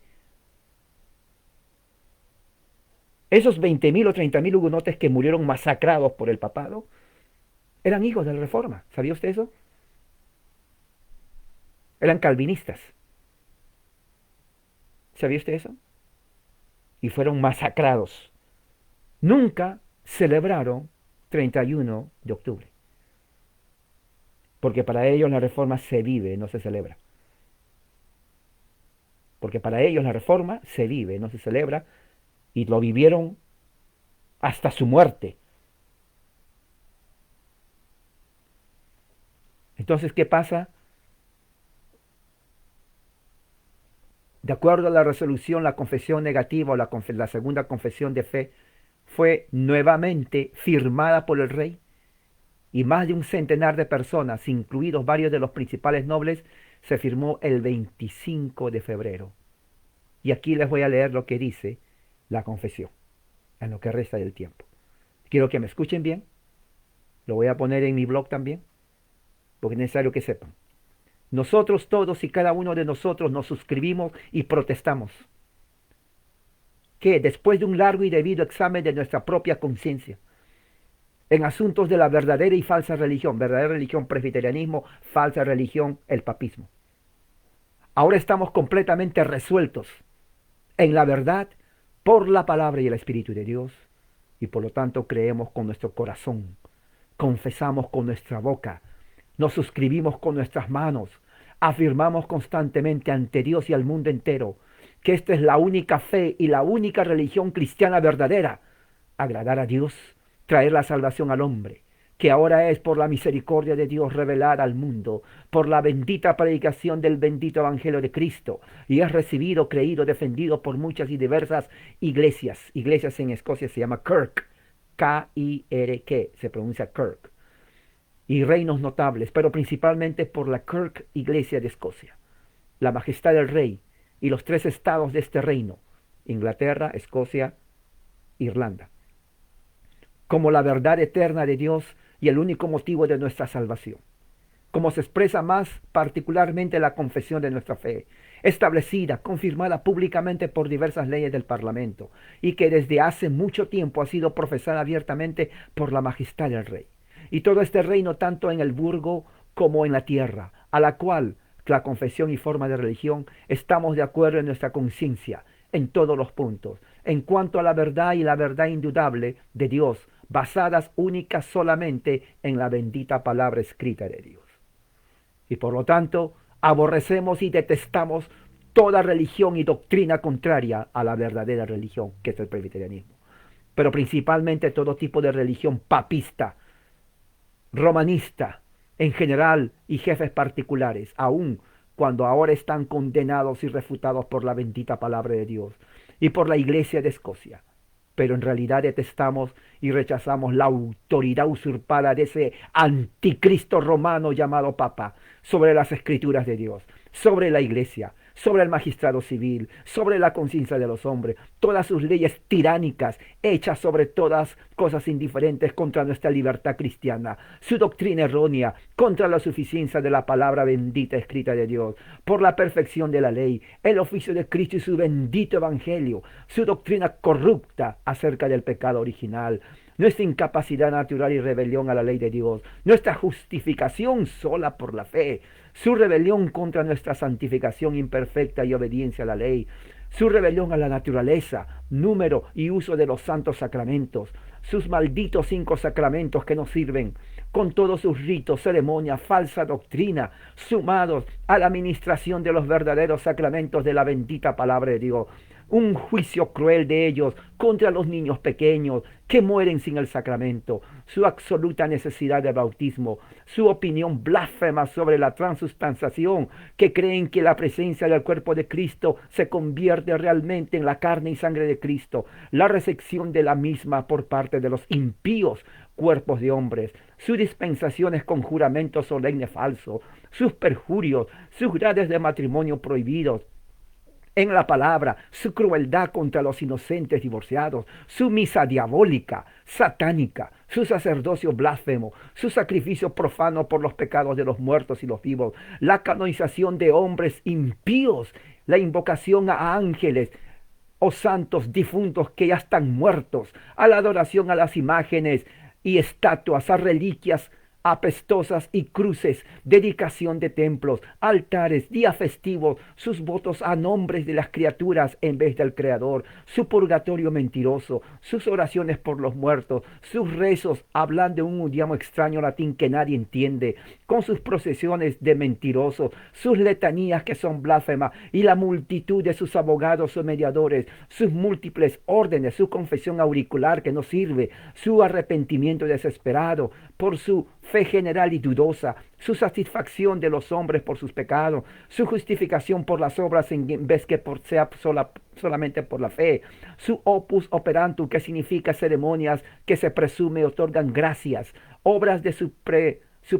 S1: Esos 20.000 o 30.000 hugonotes que murieron masacrados por el papado eran hijos de la reforma. ¿Sabía usted eso? Eran calvinistas. ¿Sabía usted eso? Y fueron masacrados. Nunca celebraron 31 de octubre. Porque para ellos la reforma se vive, no se celebra. Porque para ellos la reforma se vive, no se celebra. Y lo vivieron hasta su muerte. Entonces, ¿qué pasa? De acuerdo a la resolución, la confesión negativa o la segunda confesión de fe fue nuevamente firmada por el rey y más de un centenar de personas, incluidos varios de los principales nobles, se firmó el 25 de febrero. Y aquí les voy a leer lo que dice la confesión en lo que resta del tiempo. Quiero que me escuchen bien. Lo voy a poner en mi blog también, porque es necesario que sepan. Nosotros todos y cada uno de nosotros nos suscribimos y protestamos que después de un largo y debido examen de nuestra propia conciencia, en asuntos de la verdadera y falsa religión, verdadera religión presbiterianismo, falsa religión el papismo, ahora estamos completamente resueltos en la verdad por la palabra y el Espíritu de Dios, y por lo tanto creemos con nuestro corazón, confesamos con nuestra boca, nos suscribimos con nuestras manos, afirmamos constantemente ante Dios y al mundo entero que esta es la única fe y la única religión cristiana verdadera, agradar a Dios, traer la salvación al hombre, que ahora es por la misericordia de Dios revelada al mundo, por la bendita predicación del bendito Evangelio de Cristo, y es recibido, creído, defendido por muchas y diversas iglesias. Iglesias en Escocia se llama Kirk, K-I-R-K, se pronuncia Kirk, y reinos notables, pero principalmente por la Kirk Iglesia de Escocia, la majestad del rey y los 3 estados de este reino, Inglaterra, Escocia, Irlanda, como la verdad eterna de Dios y el único motivo de nuestra salvación, como se expresa más particularmente la confesión de nuestra fe, establecida, confirmada públicamente por diversas leyes del Parlamento, y que desde hace mucho tiempo ha sido profesada abiertamente por la majestad del rey. Y todo este reino tanto en el burgo como en la tierra, a la cual la confesión y forma de religión estamos de acuerdo en nuestra conciencia, en todos los puntos, en cuanto a la verdad y la verdad indudable de Dios, basadas únicas solamente en la bendita palabra escrita de Dios. Y por lo tanto, aborrecemos y detestamos toda religión y doctrina contraria a la verdadera religión, que es el presbiterianismo, pero principalmente todo tipo de religión papista, romanista, en general, y jefes particulares, aun cuando ahora están condenados y refutados por la bendita palabra de Dios y por la Iglesia de Escocia. Pero en realidad detestamos y rechazamos la autoridad usurpada de ese anticristo romano llamado Papa sobre las Escrituras de Dios, sobre la Iglesia, sobre el magistrado civil, sobre la conciencia de los hombres, todas sus leyes tiránicas, hechas sobre todas cosas indiferentes contra nuestra libertad cristiana, su doctrina errónea contra la suficiencia de la palabra bendita escrita de Dios, por la perfección de la ley, el oficio de Cristo y su bendito evangelio, su doctrina corrupta acerca del pecado original, nuestra incapacidad natural y rebelión a la ley de Dios, nuestra justificación sola por la fe, su rebelión contra nuestra santificación imperfecta y obediencia a la ley, su rebelión a la naturaleza, número y uso de los santos sacramentos, sus malditos 5 sacramentos que nos sirven, con todos sus ritos, ceremonias, falsa doctrina, sumados a la administración de los verdaderos sacramentos de la bendita palabra de Dios. Un juicio cruel de ellos contra los niños pequeños que mueren sin el sacramento, su absoluta necesidad de bautismo, su opinión blasfema sobre la transustanciación, que creen que la presencia del cuerpo de Cristo se convierte realmente en la carne y sangre de Cristo, la recepción de la misma por parte de los impíos cuerpos de hombres, sus dispensaciones con juramentos solemnes falsos, sus perjurios, sus grades de matrimonio prohibidos, en la palabra, su crueldad contra los inocentes divorciados, su misa diabólica, satánica, su sacerdocio blasfemo, su sacrificio profano por los pecados de los muertos y los vivos, la canonización de hombres impíos, la invocación a ángeles o santos difuntos que ya están muertos, a la adoración a las imágenes y estatuas, a reliquias apestosas y cruces, dedicación de templos, altares, días festivos, sus votos a nombres de las criaturas en vez del Creador, su purgatorio mentiroso, sus oraciones por los muertos, sus rezos hablando un idioma extraño latín que nadie entiende, con sus procesiones de mentirosos, sus letanías que son blasfemas y la multitud de sus abogados o mediadores, sus múltiples órdenes, su confesión auricular que no sirve, su arrepentimiento desesperado por su fe general y dudosa, su satisfacción de los hombres por sus pecados, su justificación por las obras en vez que sea solamente por la fe, su opus operantum, que significa ceremonias que se presume otorgan gracias, obras de su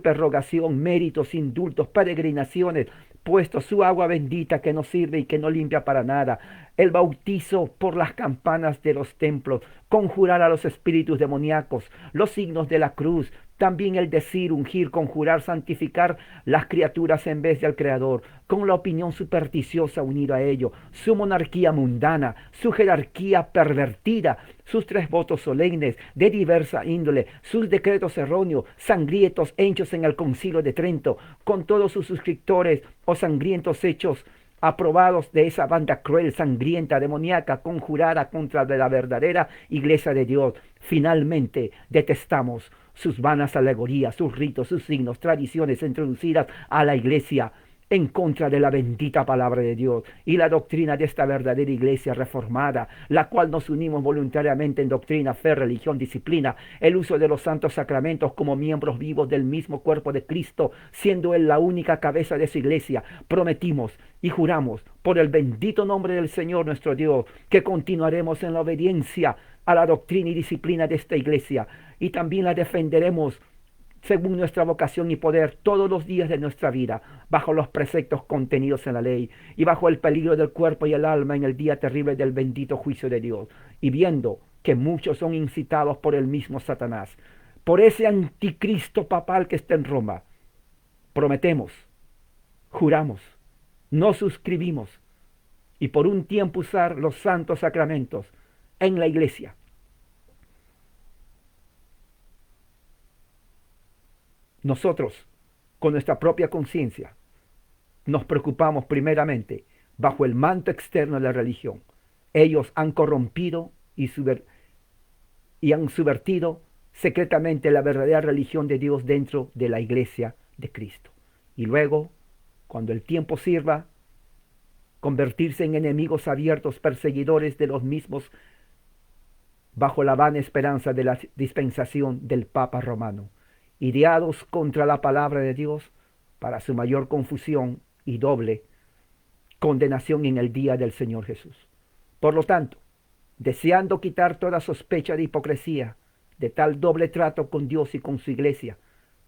S1: prerrogación, méritos, indultos, peregrinaciones, puesto su agua bendita que no sirve y que no limpia para nada, el bautizo por las campanas de los templos, conjurar a los espíritus demoníacos, los signos de la cruz, también el decir, ungir, conjurar, santificar las criaturas en vez del Creador, con la opinión supersticiosa unida a ello, su monarquía mundana, su jerarquía pervertida, sus 3 votos solemnes de diversa índole, sus decretos erróneos, sangrientos hechos en el Concilio de Trento, con todos sus suscriptores o sangrientos hechos aprobados de esa banda cruel, sangrienta, demoníaca, conjurada contra la verdadera iglesia de Dios. Finalmente, detestamos sus vanas alegorías, sus ritos, sus signos, tradiciones introducidas a la iglesia en contra de la bendita palabra de Dios y la doctrina de esta verdadera iglesia reformada, la cual nos unimos voluntariamente en doctrina, fe, religión, disciplina, el uso de los santos sacramentos como miembros vivos del mismo cuerpo de Cristo, siendo Él la única cabeza de su iglesia. Prometimos y juramos por el bendito nombre del Señor nuestro Dios que continuaremos en la obediencia a la doctrina y disciplina de esta iglesia y también la defenderemos según nuestra vocación y poder todos los días de nuestra vida, bajo los preceptos contenidos en la ley y bajo el peligro del cuerpo y el alma en el día terrible del bendito juicio de Dios, y viendo que muchos son incitados por el mismo Satanás, por ese anticristo papal que está en Roma, prometemos, juramos, nos suscribimos y por un tiempo usar los santos sacramentos en la iglesia. Nosotros, con nuestra propia conciencia, nos preocupamos primeramente bajo el manto externo de la religión. Ellos han corrompido y han subvertido secretamente la verdadera religión de Dios dentro de la iglesia de Cristo. Y luego, cuando el tiempo sirva, convertirse en enemigos abiertos, perseguidores de los mismos, bajo la vana esperanza de la dispensación del Papa Romano, ideados contra la palabra de Dios para su mayor confusión y doble condenación en el día del Señor Jesús. Por lo tanto, deseando quitar toda sospecha de hipocresía, de tal doble trato con Dios y con su iglesia,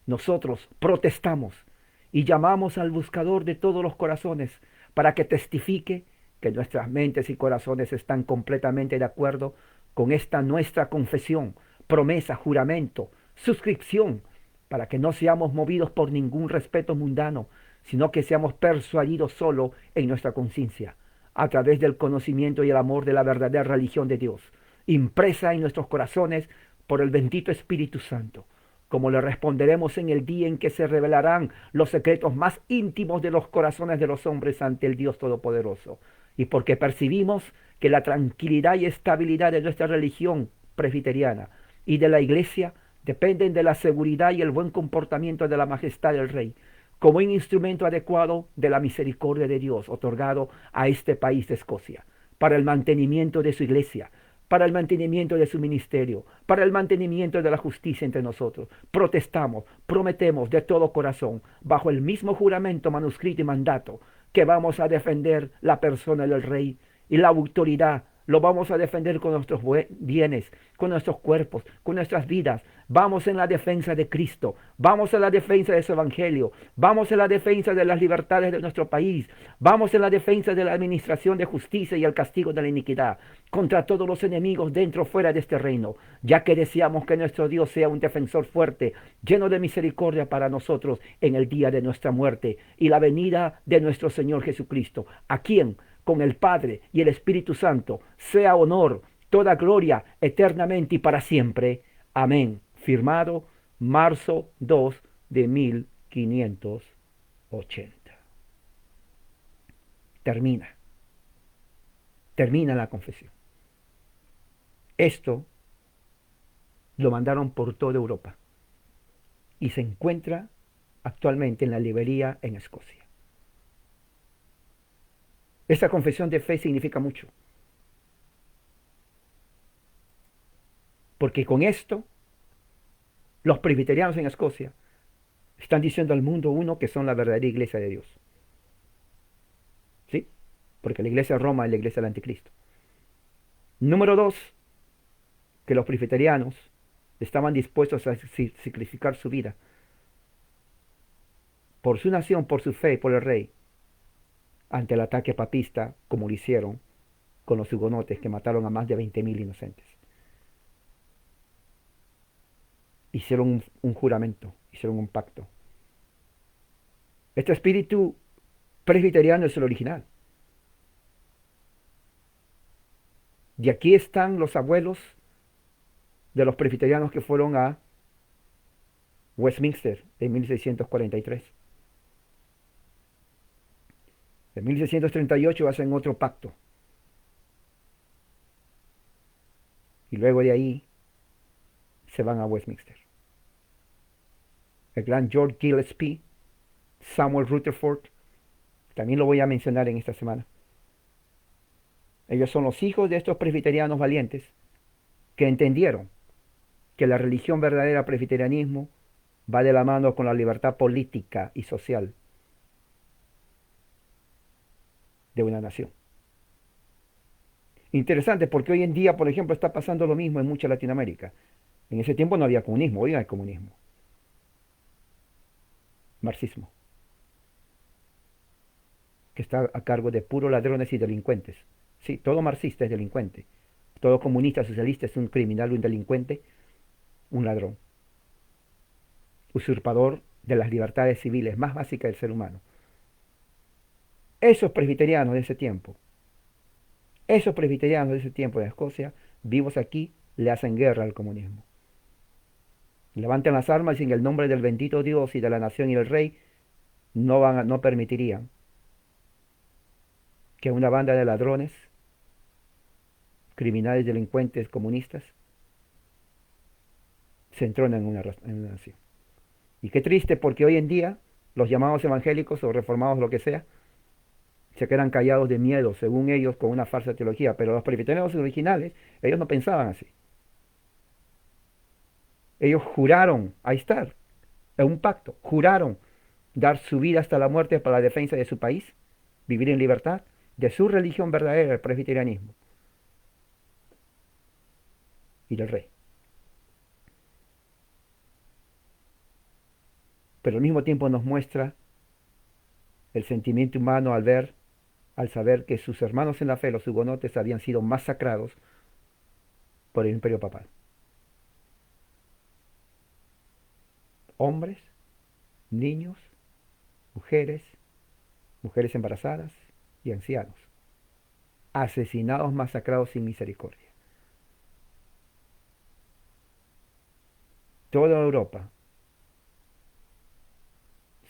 S1: nosotros protestamos y llamamos al buscador de todos los corazones para que testifique que nuestras mentes y corazones están completamente de acuerdo con esta nuestra confesión, promesa, juramento, suscripción, para que no seamos movidos por ningún respeto mundano, sino que seamos persuadidos solo en nuestra conciencia, a través del conocimiento y el amor de la verdadera religión de Dios, impresa en nuestros corazones por el bendito Espíritu Santo, como le responderemos en el día en que se revelarán los secretos más íntimos de los corazones de los hombres ante el Dios Todopoderoso, y porque percibimos que la tranquilidad y estabilidad de nuestra religión presbiteriana y de la Iglesia dependen de la seguridad y el buen comportamiento de la majestad del Rey, como un instrumento adecuado de la misericordia de Dios otorgado a este país de Escocia, para el mantenimiento de su iglesia, para el mantenimiento de su ministerio, para el mantenimiento de la justicia entre nosotros. Protestamos, prometemos de todo corazón, bajo el mismo juramento, manuscrito y mandato, que vamos a defender la persona del Rey y la autoridad. Lo vamos a defender con nuestros bienes, con nuestros cuerpos, con nuestras vidas. Vamos en la defensa de Cristo, vamos en la defensa de su Evangelio, vamos en la defensa de las libertades de nuestro país, vamos en la defensa de la administración de justicia y el castigo de la iniquidad, contra todos los enemigos dentro o fuera de este reino, ya que deseamos que nuestro Dios sea un defensor fuerte, lleno de misericordia para nosotros en el día de nuestra muerte y la venida de nuestro Señor Jesucristo, a quien con el Padre y el Espíritu Santo, sea honor, toda gloria, eternamente y para siempre. Amén. Firmado marzo 2 de 1580. Termina la confesión. Esto lo mandaron por toda Europa y se encuentra actualmente en la librería en Escocia. Esta confesión de fe significa mucho, porque con esto los presbiterianos en Escocia están diciendo al mundo, uno, que son la verdadera iglesia de Dios. ¿Sí? Porque la iglesia de Roma es la iglesia del anticristo. Número dos, que los presbiterianos estaban dispuestos a sacrificar su vida por su nación, por su fe, por el rey, ante el ataque papista, como lo hicieron con los hugonotes que mataron a más de 20.000 inocentes. Hicieron un juramento, hicieron un pacto. Este espíritu presbiteriano es el original. Y aquí están los abuelos de los presbiterianos que fueron a Westminster en 1643. En 1638 hacen otro pacto. Y luego de ahí se van a Westminster. El gran George Gillespie, Samuel Rutherford, también lo voy a mencionar en esta semana. Ellos son los hijos de estos presbiterianos valientes que entendieron que la religión verdadera, presbiterianismo, va de la mano con la libertad política y social de una nación. Interesante porque hoy en día, por ejemplo, está pasando lo mismo en mucha Latinoamérica. En ese tiempo no había comunismo, hoy hay comunismo. Marxismo, que está a cargo de puros ladrones y delincuentes. Sí, todo marxista es delincuente. Todo comunista, socialista es un criminal, un delincuente, un ladrón. Usurpador de las libertades civiles más básicas del ser humano. Esos presbiterianos de ese tiempo de Escocia, vivos aquí, le hacen guerra al comunismo. Levanten las armas y en el nombre del bendito Dios y de la nación y del rey no permitirían que una banda de ladrones, criminales, delincuentes, comunistas, se entronen en una nación. Y qué triste porque hoy en día los llamados evangélicos o reformados, lo que sea, se quedan callados de miedo, según ellos, con una falsa teología. Pero los presbiterianos originales, ellos no pensaban así. Ellos juraron, ahí está, en un pacto, juraron dar su vida hasta la muerte para la defensa de su país, vivir en libertad, de su religión verdadera, el presbiterianismo, y del rey. Pero al mismo tiempo nos muestra el sentimiento humano al ver al saber que sus hermanos en la fe, los hugonotes, habían sido masacrados por el imperio papal. Hombres, niños, mujeres, mujeres embarazadas y ancianos, asesinados, masacrados sin misericordia. Toda Europa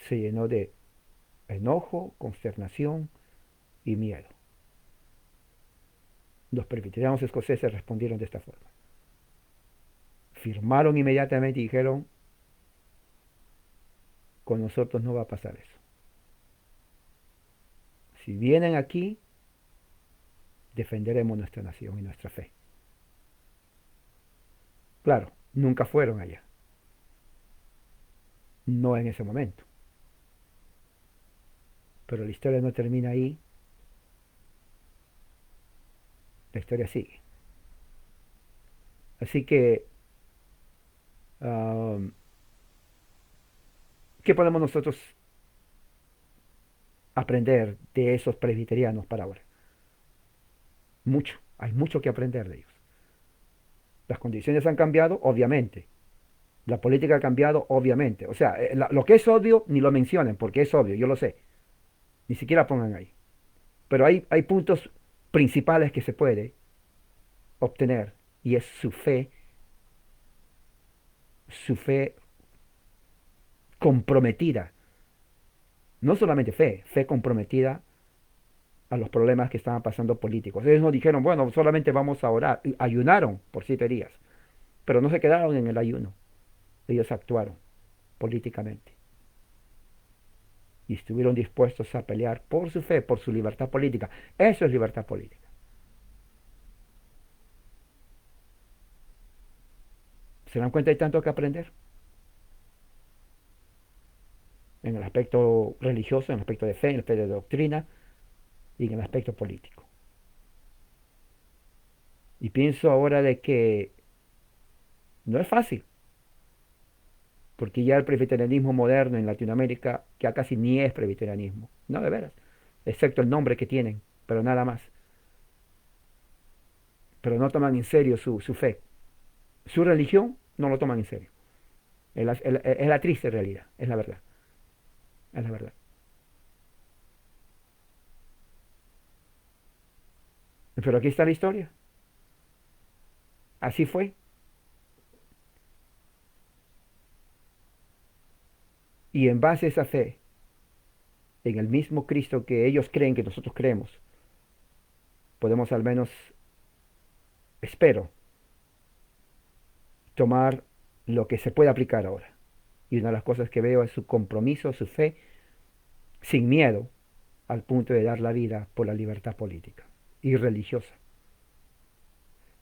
S1: se llenó de enojo, consternación y miedo. Los presbiterianos escoceses respondieron de esta forma. Firmaron inmediatamente y dijeron, con nosotros no va a pasar eso. Si vienen aquí, defenderemos nuestra nación y nuestra fe. Claro, nunca fueron allá. No en ese momento. Pero la historia no termina ahí. La historia sigue. Así que, um, ¿qué podemos nosotros aprender de esos presbiterianos para ahora? Mucho. Hay mucho que aprender de ellos. Las condiciones han cambiado, obviamente. La política ha cambiado, obviamente. O sea, lo que es obvio, ni lo mencionen, porque es obvio, yo lo sé. Ni siquiera pongan ahí. Pero hay puntos principales que se puede obtener, y es su fe comprometida. No solamente fe comprometida a los problemas que estaban pasando políticos. Ellos no dijeron, bueno, solamente vamos a orar. Ayunaron por 7 días, pero no se quedaron en el ayuno. Ellos actuaron políticamente y estuvieron dispuestos a pelear por su fe, por su libertad política. Eso es libertad política. ¿Se dan cuenta? Hay tanto que aprender en el aspecto religioso, en el aspecto de fe, en el aspecto de doctrina y en el aspecto político. Y pienso ahora de que no es fácil, porque ya el presbiterianismo moderno en Latinoamérica ya casi ni es presbiterianismo, no de veras, excepto el nombre que tienen, pero nada más. Pero no toman en serio su fe. Su religión no lo toman en serio. Es la triste realidad, es la verdad, es la verdad. Pero aquí está la historia. Así fue. Y en base a esa fe, en el mismo Cristo que ellos creen que nosotros creemos, podemos al menos, espero, tomar lo que se puede aplicar ahora. Y una de las cosas que veo es su compromiso, su fe, sin miedo, al punto de dar la vida por la libertad política y religiosa.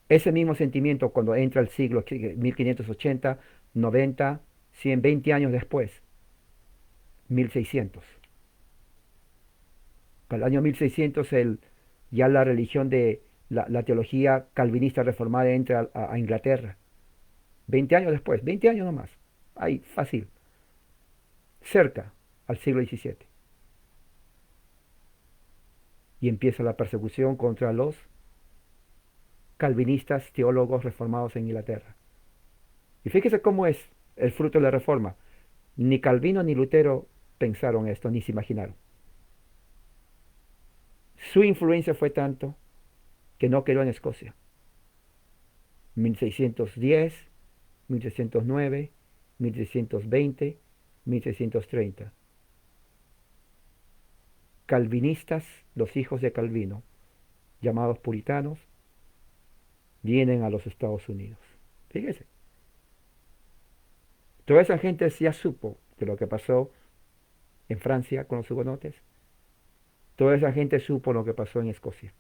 S1: Ese mismo sentimiento cuando entra el siglo 1580, 90, 100, 20 años después, 1600. Para el año 1600 ya la religión de la teología calvinista reformada entra a Inglaterra. 20 años después, 20 años nomás. Ahí, fácil. Cerca al siglo XVII. Y empieza la persecución contra los calvinistas teólogos reformados en Inglaterra. Y fíjese cómo es el fruto de la reforma. Ni Calvino ni Lutero pensaron esto, ni se imaginaron. Su influencia fue tanto que no quedó en Escocia. 1610, 1609, 1620, 1630. Calvinistas, los hijos de Calvino, llamados puritanos, vienen a los Estados Unidos. Fíjese. Toda esa gente ya supo de lo que pasó en Francia con los hugonotes. Toda esa gente supo lo que pasó en Escocia.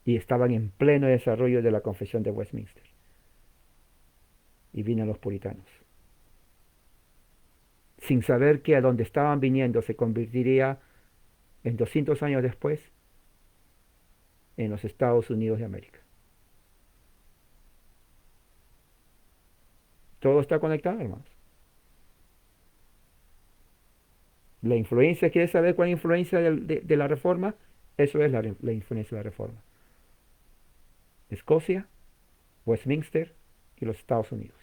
S1: Y estaban en pleno desarrollo de la Confesión de Westminster. Y vienen los puritanos. Sin saber que a donde estaban viniendo se convertiría en 200 años después en los Estados Unidos de América. Todo está conectado, hermanos. La influencia, ¿quieres saber cuál es la influencia de la reforma? Eso es la influencia de la reforma. Escocia, Westminster y los Estados Unidos.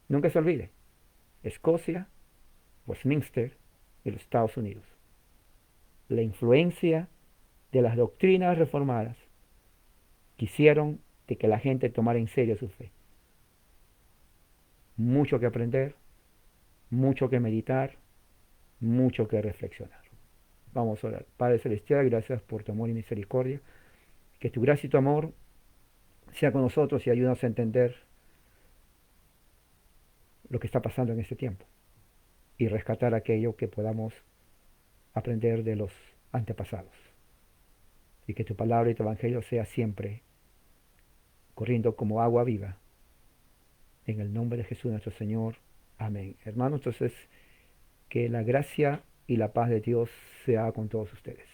S1: Nunca se olvide. Escocia, Westminster y los Estados Unidos. La influencia de las doctrinas reformadas quisieron de que la gente tomara en serio su fe. Mucho que aprender, mucho que meditar, mucho que reflexionar. Vamos a orar. Padre Celestial, gracias por tu amor y misericordia. Que tu gracia y tu amor sea con nosotros y ayúdanos a entender lo que está pasando en este tiempo y rescatar aquello que podamos aprender de los antepasados. Y que tu palabra y tu evangelio sea siempre corriendo como agua viva. En el nombre de Jesús nuestro Señor. Amén. Hermanos, entonces que la gracia y la paz de Dios sea con todos ustedes.